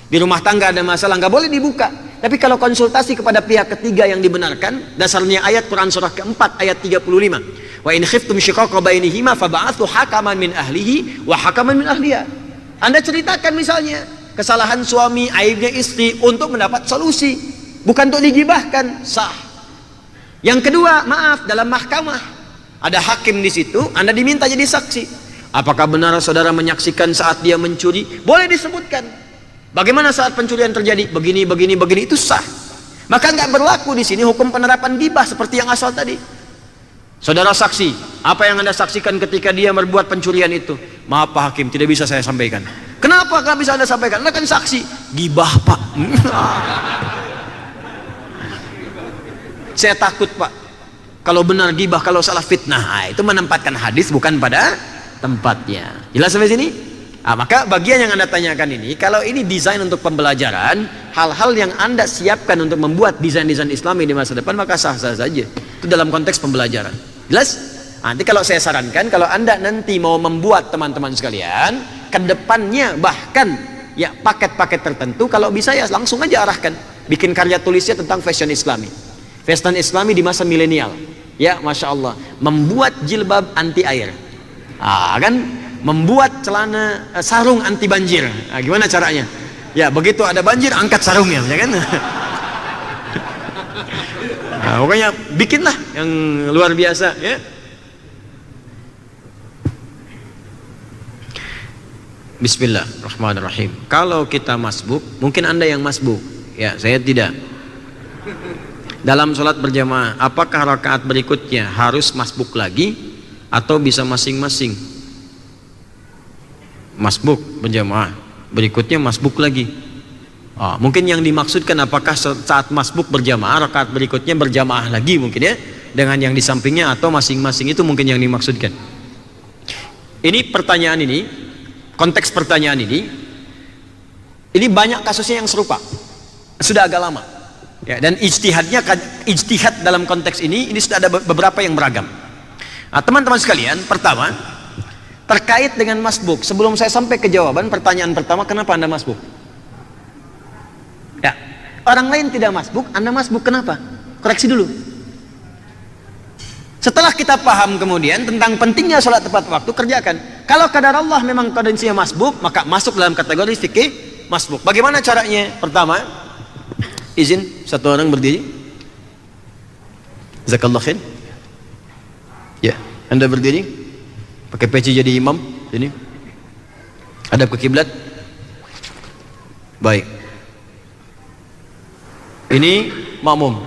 Di rumah tangga ada masalah, nggak boleh dibuka. Tapi kalau konsultasi kepada pihak ketiga yang dibenarkan, dasarnya ayat Quran surah keempat ayat 35. Wa in khiftum shiqaqa bainihima fab'athu hakaman min ahlihi wa hakaman min ahliha. Anda ceritakan misalnya kesalahan suami, aibnya istri untuk mendapat solusi, bukan untuk digibahkan, sah. Yang kedua, maaf, dalam mahkamah ada hakim di situ, Anda diminta jadi saksi. Apakah benar saudara menyaksikan saat dia mencuri? Boleh disebutkan. Bagaimana saat pencurian terjadi? Begini, itu sah. Maka nggak berlaku di sini hukum penerapan ghibah seperti yang asal tadi. Saudara saksi, apa yang Anda saksikan ketika dia berbuat pencurian itu? Maaf Pak Hakim, tidak bisa saya sampaikan. Kenapa nggak bisa Anda sampaikan? Anda kan saksi. Gibah Pak. Saya takut Pak, kalau benar gibah, kalau salah fitnah. Itu menempatkan hadis bukan pada tempatnya. Jelas sampai sini? Maka bagian yang Anda tanyakan ini, kalau ini desain untuk pembelajaran, hal-hal yang Anda siapkan untuk membuat desain-desain Islami di masa depan, maka sah-sah saja. Itu dalam konteks pembelajaran. Jelas? Nanti kalau saya sarankan, kalau Anda nanti mau membuat teman-teman sekalian, ke depannya bahkan ya paket-paket tertentu, kalau bisa ya langsung aja arahkan. Bikin karya tulisnya tentang fashion Islami. Fashion Islami di masa milenial. Ya, Masya Allah. Membuat jilbab anti air. Kan? Membuat celana sarung anti banjir. Gimana caranya? Ya, begitu ada banjir, angkat sarungnya, ya kan? Pokoknya bikinlah yang luar biasa, ya. Bismillahirrahmanirrahim. Kalau kita masbuk, mungkin Anda yang masbuk, ya, saya tidak. Dalam sholat berjamaah, apakah rakaat berikutnya harus masbuk lagi atau bisa masing-masing? Masbuk berjamaah, berikutnya masbuk lagi. Mungkin yang dimaksudkan apakah saat masbuk berjamaah, rakaat berikutnya berjamaah lagi mungkin ya, dengan yang di sampingnya, atau masing-masing, itu mungkin yang dimaksudkan. Ini pertanyaan ini, konteks pertanyaan ini banyak kasusnya yang serupa, sudah agak lama. Ya, dan ijtihad dalam konteks ini sudah ada beberapa yang beragam. Teman-teman sekalian, pertama terkait dengan masbuk, sebelum saya sampai ke jawaban pertanyaan pertama, kenapa Anda masbuk? Ya, orang lain tidak masbuk, Anda masbuk, kenapa? Koreksi dulu. Setelah kita paham kemudian tentang pentingnya sholat tepat waktu, kerjakan. Kalau kadar Allah memang kondisinya masbuk, maka masuk dalam kategori fikih masbuk. Bagaimana caranya? Pertama, izin satu orang berdiri. Jazakallah khair. Ya, Anda berdiri. Pakai peci jadi imam. Ini hadap ke kiblat. Baik. Ini makmum.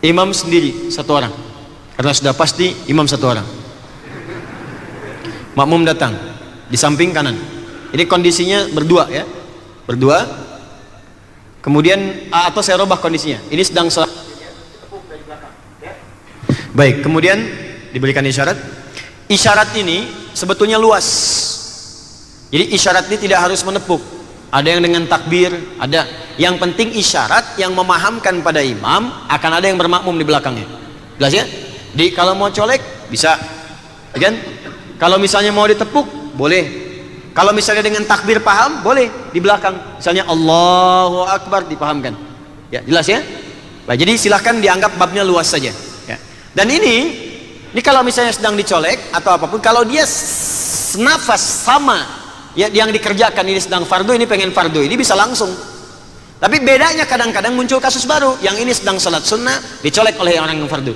Imam sendiri satu orang, karena sudah pasti imam satu orang. Makmum datang di samping kanan. Ini kondisinya berdua ya, berdua. Kemudian atau saya robah kondisinya. Ini sedang sholat. Baik. Kemudian diberikan isyarat. Isyarat ini sebetulnya luas. Jadi isyarat ini tidak harus menepuk. Ada yang dengan takbir, ada. Yang penting isyarat yang memahamkan pada imam, akan ada yang bermakmum di belakangnya. Jelas ya? Jadi kalau mau colek bisa, kan? Kalau misalnya mau ditepuk boleh. Kalau misalnya dengan takbir paham boleh di belakang. Misalnya Allahu Akbar dipahamkan. Ya, jelas ya? Nah, jadi silahkan dianggap babnya luas saja. Ya. Dan ini kalau misalnya sedang dicolek atau apapun, kalau dia nafas sama ya yang dikerjakan, ini sedang fardu, ini pengen fardu, ini bisa langsung. Tapi bedanya kadang-kadang muncul kasus baru, yang ini sedang sholat sunnah dicolek oleh orang yang fardu.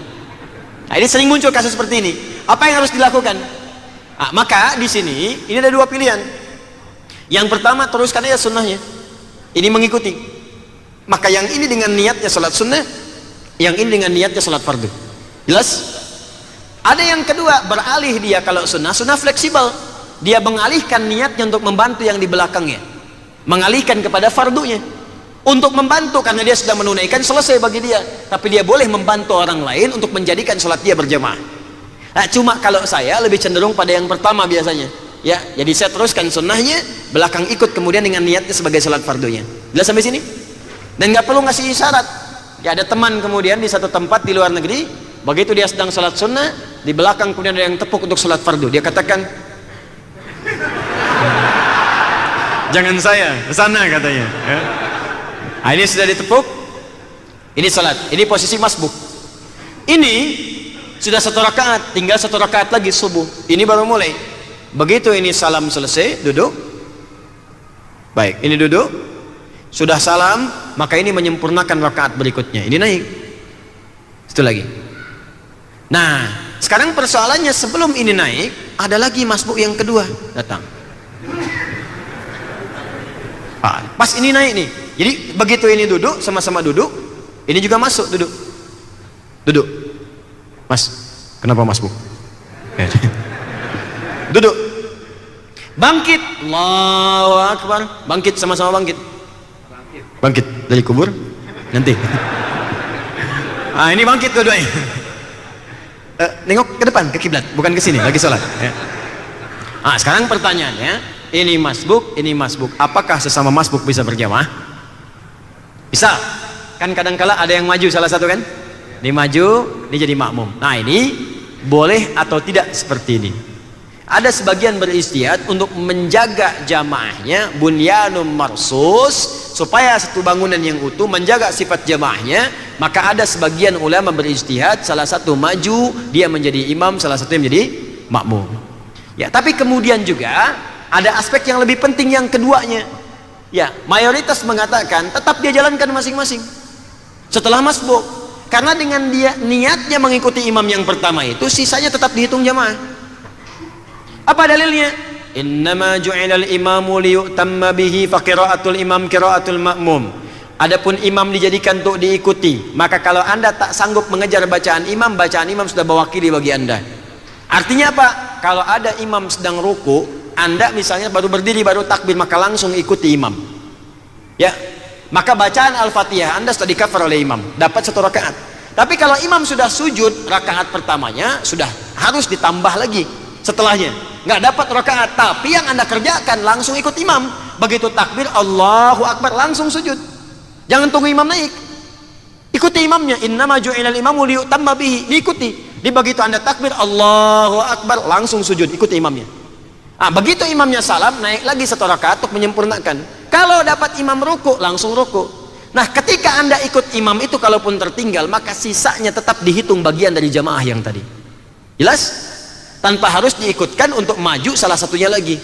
Nah, ini sering muncul kasus seperti ini. Apa yang harus dilakukan? Maka di sini ini ada dua pilihan. Yang pertama, teruskan aja sunnahnya, ini mengikuti. Maka yang ini dengan niatnya sholat sunnah, yang ini dengan niatnya sholat fardu. Jelas? Ada yang kedua, beralih dia kalau sunnah fleksibel. Dia mengalihkan niatnya untuk membantu yang di belakangnya, mengalihkan kepada fardunya untuk membantu, karena dia sudah menunaikan, selesai bagi dia. Tapi dia boleh membantu orang lain untuk menjadikan sholat dia berjamaah. Nah, cuma kalau saya lebih cenderung pada yang pertama biasanya. Ya, jadi saya teruskan sunnahnya, belakang ikut kemudian dengan niatnya sebagai sholat fardunya. Jelas sampai sini? Dan nggak perlu ngasih isyarat. Ya, ada teman kemudian di satu tempat di luar negeri, begitu dia sedang sholat sunnah, di belakang kemudian ada yang tepuk untuk sholat fardu, dia katakan, jangan saya, ke sana katanya. Ya. Nah, ini sudah ditepuk, ini sholat, ini posisi masbuk. Ini sudah satu rakaat, tinggal satu rakaat lagi subuh. Ini baru mulai. Begitu ini salam selesai, duduk. Baik, ini duduk. Sudah salam, maka ini menyempurnakan rakaat berikutnya. Ini naik. Itu lagi. Nah, sekarang persoalannya, sebelum ini naik, ada lagi masbuk yang kedua datang. Pas ini naik nih, jadi begitu ini duduk, sama-sama duduk, ini juga masuk duduk. Mas, kenapa Mas Bu? Duduk. Bangkit. Allahu Akbar. Bangkit, sama-sama bangkit. Bangkit dari kubur. Nanti. Ini bangkit dua-duanya. Nengok ke depan, ke kiblat, bukan ke sini, lagi sholat. Ya. Sekarang pertanyaannya, ini masbuk, ini masbuk. Apakah sesama masbuk bisa berjamaah? Bisa. Kan kadang-kala ada yang maju salah satu kan? Dia maju, dia jadi makmum. Nah ini boleh atau tidak seperti ini? Ada sebagian beristihad untuk menjaga jamaahnya, bunyanum marsus, supaya satu bangunan yang utuh, menjaga sifat jamaahnya. Maka ada sebagian ulama beristihad, salah satu maju, dia menjadi imam, salah satu yang menjadi makmum. Ya, tapi kemudian juga ada aspek yang lebih penting yang keduanya. Ya, mayoritas mengatakan tetap dia jalankan masing-masing setelah masbuk, karena dengan dia niatnya mengikuti imam yang pertama itu, sisanya tetap dihitung jamaah. Apa dalilnya? Innama ju'ilal imamu liyutamma bihi fa qiraatul imam qiraatul ma'mum. Adapun imam dijadikan untuk diikuti, maka kalau Anda tak sanggup mengejar bacaan imam sudah mewakili bagi Anda. Artinya apa? Kalau ada imam sedang ruku, Anda misalnya baru berdiri, baru takbir, maka langsung ikuti imam. Ya, maka bacaan Al-Fatihah Anda sudah di-cover oleh imam, dapat satu rakaat. Tapi kalau imam sudah sujud, rakaat pertamanya sudah harus ditambah lagi setelahnya. Nggak dapat rakaat, tapi yang Anda kerjakan langsung ikut imam. Begitu takbir Allahu Akbar, langsung sujud. Jangan tunggu imam naik, ikuti imamnya. Innama ju'ilal imamu liyutamma bihi, diikuti. Di begitu Anda takbir Allahu Akbar, langsung sujud, ikuti imamnya. Begitu imamnya salam, naik lagi satu rakaat untuk menyempurnakan. Kalau dapat imam ruku, langsung ruku. Nah, ketika Anda ikut imam itu, kalaupun tertinggal, maka sisanya tetap dihitung bagian dari jamaah yang tadi. Jelas? Tanpa harus diikutkan untuk maju salah satunya lagi.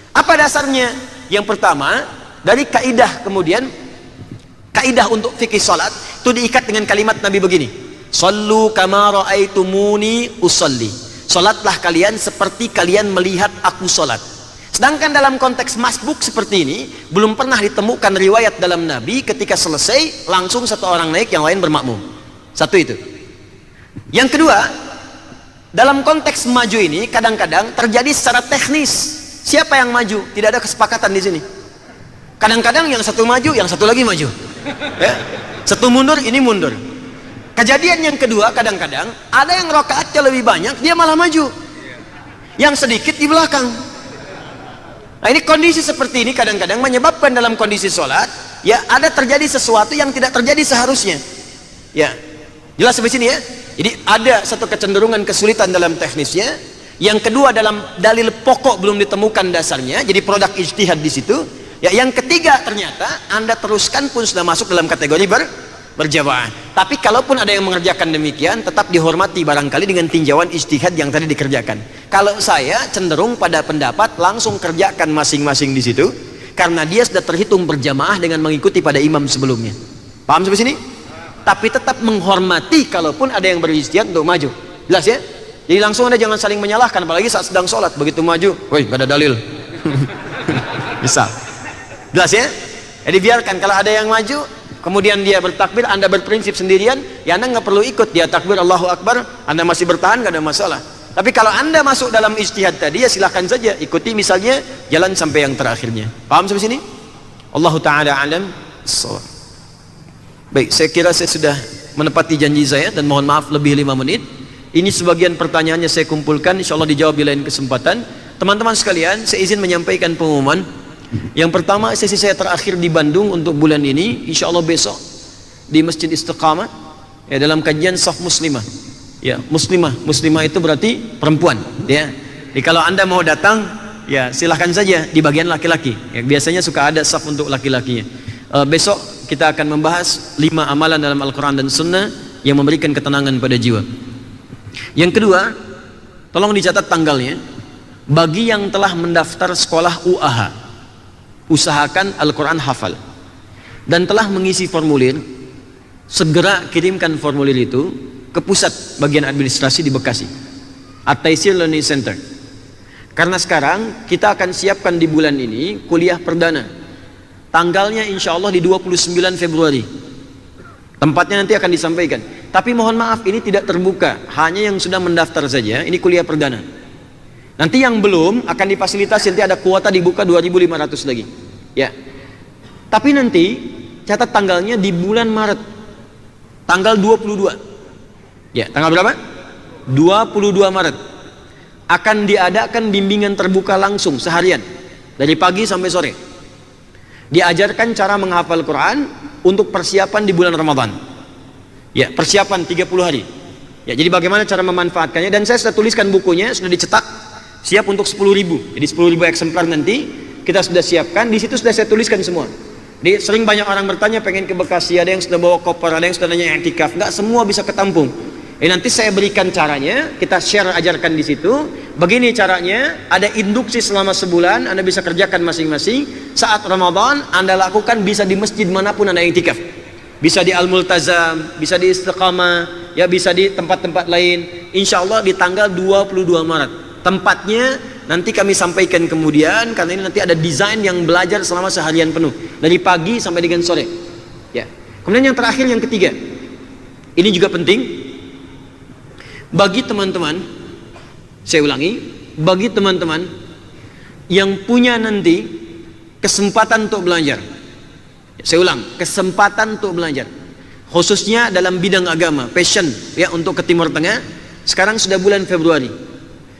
Apa dasarnya? Yang pertama, dari kaidah, kemudian kaidah untuk fikih salat itu diikat dengan kalimat Nabi begini, sallu kama ra'aitumuni usalli, salatlah kalian seperti kalian melihat aku salat. Sedangkan dalam konteks masbuk seperti ini belum pernah ditemukan riwayat dalam Nabi ketika selesai langsung satu orang naik, yang lain bermakmum. Satu itu. Yang kedua, dalam konteks maju ini kadang-kadang terjadi secara teknis. Siapa yang maju? Tidak ada kesepakatan di sini. Kadang-kadang yang satu maju, yang satu lagi maju. Ya. Satu mundur, ini mundur. Kejadian yang kedua, kadang-kadang ada yang rakaatnya lebih banyak, dia malah maju. Yang sedikit di belakang. Nah, ini kondisi seperti ini kadang-kadang menyebabkan dalam kondisi sholat, ya ada terjadi sesuatu yang tidak terjadi seharusnya. Ya, jelas sampai sini ya. Jadi ada satu kecenderungan kesulitan dalam teknisnya. Yang kedua, dalam dalil pokok belum ditemukan dasarnya, jadi produk ijtihad di situ. Ya, yang ketiga, ternyata Anda teruskan pun sudah masuk dalam kategori berjamaah. Tapi kalaupun ada yang mengerjakan demikian, tetap dihormati barangkali dengan tinjauan ijtihad yang tadi dikerjakan. Kalau saya cenderung pada pendapat langsung kerjakan masing-masing di situ, karena dia sudah terhitung berjamaah dengan mengikuti pada imam sebelumnya. Paham sampai sini? Tapi tetap menghormati kalaupun ada yang berijtihad untuk maju. Jelas ya? Jadi langsung Anda jangan saling menyalahkan, apalagi saat sedang sholat, begitu maju, woi gak ada dalil. Bisa. Jelas ya? Jadi biarkan, kalau ada yang maju kemudian dia bertakbir, Anda berprinsip sendirian, ya Anda nggak perlu ikut. Dia takbir Allahu Akbar, Anda masih bertahan, gak ada masalah. Tapi kalau Anda masuk dalam ijtihad tadi, ya silahkan saja ikuti, misalnya jalan sampai yang terakhirnya. Paham sampai sini? Allahu ta'ala alam. Baik, saya kira saya sudah menepati janji saya, dan mohon maaf lebih 5 menit. Ini sebagian pertanyaannya saya kumpulkan, insya Allah dijawab di lain kesempatan. Teman-teman sekalian, saya izin menyampaikan pengumuman. Yang pertama, sesi saya terakhir di Bandung untuk bulan ini, insya Allah besok di Masjid Istiqamah, ya, dalam kajian saf muslimah. Ya, muslimah itu berarti perempuan. Ya, jadi kalau Anda mau datang, ya silahkan saja di bagian laki-laki. Ya, biasanya suka ada saf untuk laki-lakinya. Besok kita akan membahas 5 amalan dalam Al-Quran dan Sunnah yang memberikan ketenangan pada jiwa. Yang kedua, tolong dicatat tanggalnya. Bagi yang telah mendaftar sekolah UAH, usahakan Al-Quran hafal, dan telah mengisi formulir, segera kirimkan formulir itu ke pusat bagian administrasi di Bekasi, At-Taisir Learning Center. Karena sekarang kita akan siapkan di bulan ini kuliah perdana. Tanggalnya insya Allah di 29 Februari. Tempatnya nanti akan disampaikan. Tapi mohon maaf, ini tidak terbuka, hanya yang sudah mendaftar saja. Ini kuliah perdana. Nanti yang belum akan difasilitasi, nanti ada kuota dibuka 2.500 lagi. Ya. Tapi nanti catat tanggalnya di bulan Maret. Tanggal 22. Ya, tanggal berapa? 22 Maret. Akan diadakan bimbingan terbuka langsung seharian. Dari pagi sampai sore. Diajarkan cara menghafal Quran untuk persiapan di bulan Ramadan. Ya, persiapan 30 hari. Ya, jadi bagaimana cara memanfaatkannya, dan saya sudah tuliskan bukunya, sudah dicetak, siap untuk 10.000. Jadi 10.000 eksemplar nanti kita sudah siapkan, di situ sudah saya tuliskan semua. Jadi sering banyak orang bertanya pengen ke Bekasi, ada yang sudah bawa koper, ada yang sudah nanya i'tikaf, enggak semua bisa ketampung. Nanti saya berikan caranya, kita share, ajarkan di situ. Begini caranya, ada induksi selama sebulan, Anda bisa kerjakan masing-masing. Saat Ramadan, Anda lakukan bisa di masjid manapun Anda i'tikaf. Bisa di Al-Multazam, bisa di Istiqamah, ya bisa di tempat-tempat lain. Insya Allah di tanggal 22 Maret. Tempatnya nanti kami sampaikan kemudian, karena ini nanti ada desain yang belajar selama seharian penuh. Dari pagi sampai dengan sore. Ya. Kemudian yang terakhir, yang ketiga. Ini juga penting. Bagi teman-teman, saya ulangi, bagi teman-teman yang punya nanti kesempatan untuk belajar, saya ulang, kesempatan untuk belajar, khususnya dalam bidang agama, passion ya untuk ke Timur Tengah. Sekarang sudah bulan Februari,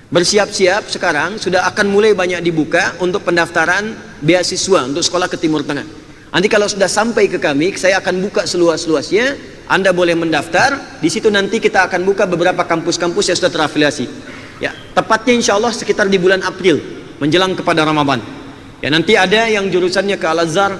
bersiap-siap sekarang sudah akan mulai banyak dibuka untuk pendaftaran beasiswa untuk sekolah ke Timur Tengah. Nanti kalau sudah sampai ke kami, saya akan buka seluas-luasnya. Anda boleh mendaftar, di situ nanti kita akan buka beberapa kampus-kampus yang sudah terafiliasi. Ya, tepatnya insya Allah sekitar di bulan April, menjelang kepada Ramadan. Ya, nanti ada yang jurusannya ke Al-Azhar,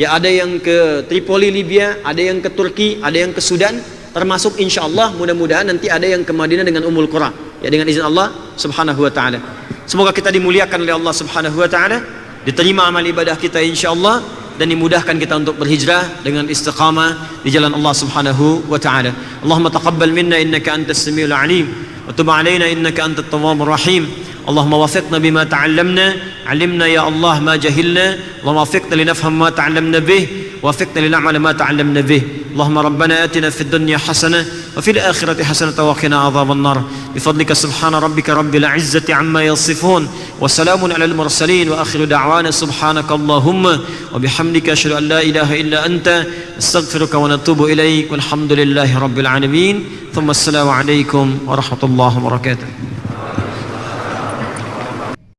ya ada yang ke Tripoli Libya, ada yang ke Turki, ada yang ke Sudan, termasuk insya Allah mudah-mudahan nanti ada yang ke Madinah dengan Ummul Qura. Ya, dengan izin Allah Subhanahu Wa Taala. Semoga kita dimuliakan oleh Allah Subhanahu Wa Taala, diterima amal ibadah kita insya Allah, dan dimudahkan kita untuk berhijrah dengan istiqamah di jalan Allah Subhanahu wa taala. Allahumma taqabbal minna innaka antas samiul alim wa tub alaina innaka antat tawwabur rahim. Allahumma wafiqna bima ta'allamna, 'allimna ya Allah ma jahilna, wa wafiqna linafham ma ta'allamna bih, wafiqna lin'amal ma ta'allamna bih. Allahumma rabbana atina fid dunya hasanah wa fil akhirati hasanah wa qina adhaban nar. Bifadlika subhana rabbika rabbil izzati amma yasifun wa salamun alal mursalin wa akhiru da'wana subhanaka Allahumma wa bihamdika asyhadu an la ilaha illa anta astaghfiruka wa natubu ilaik walhamdulillahi rabbil alamin. Thumma assalamu alaikum warahmatullahi wabarakatuh.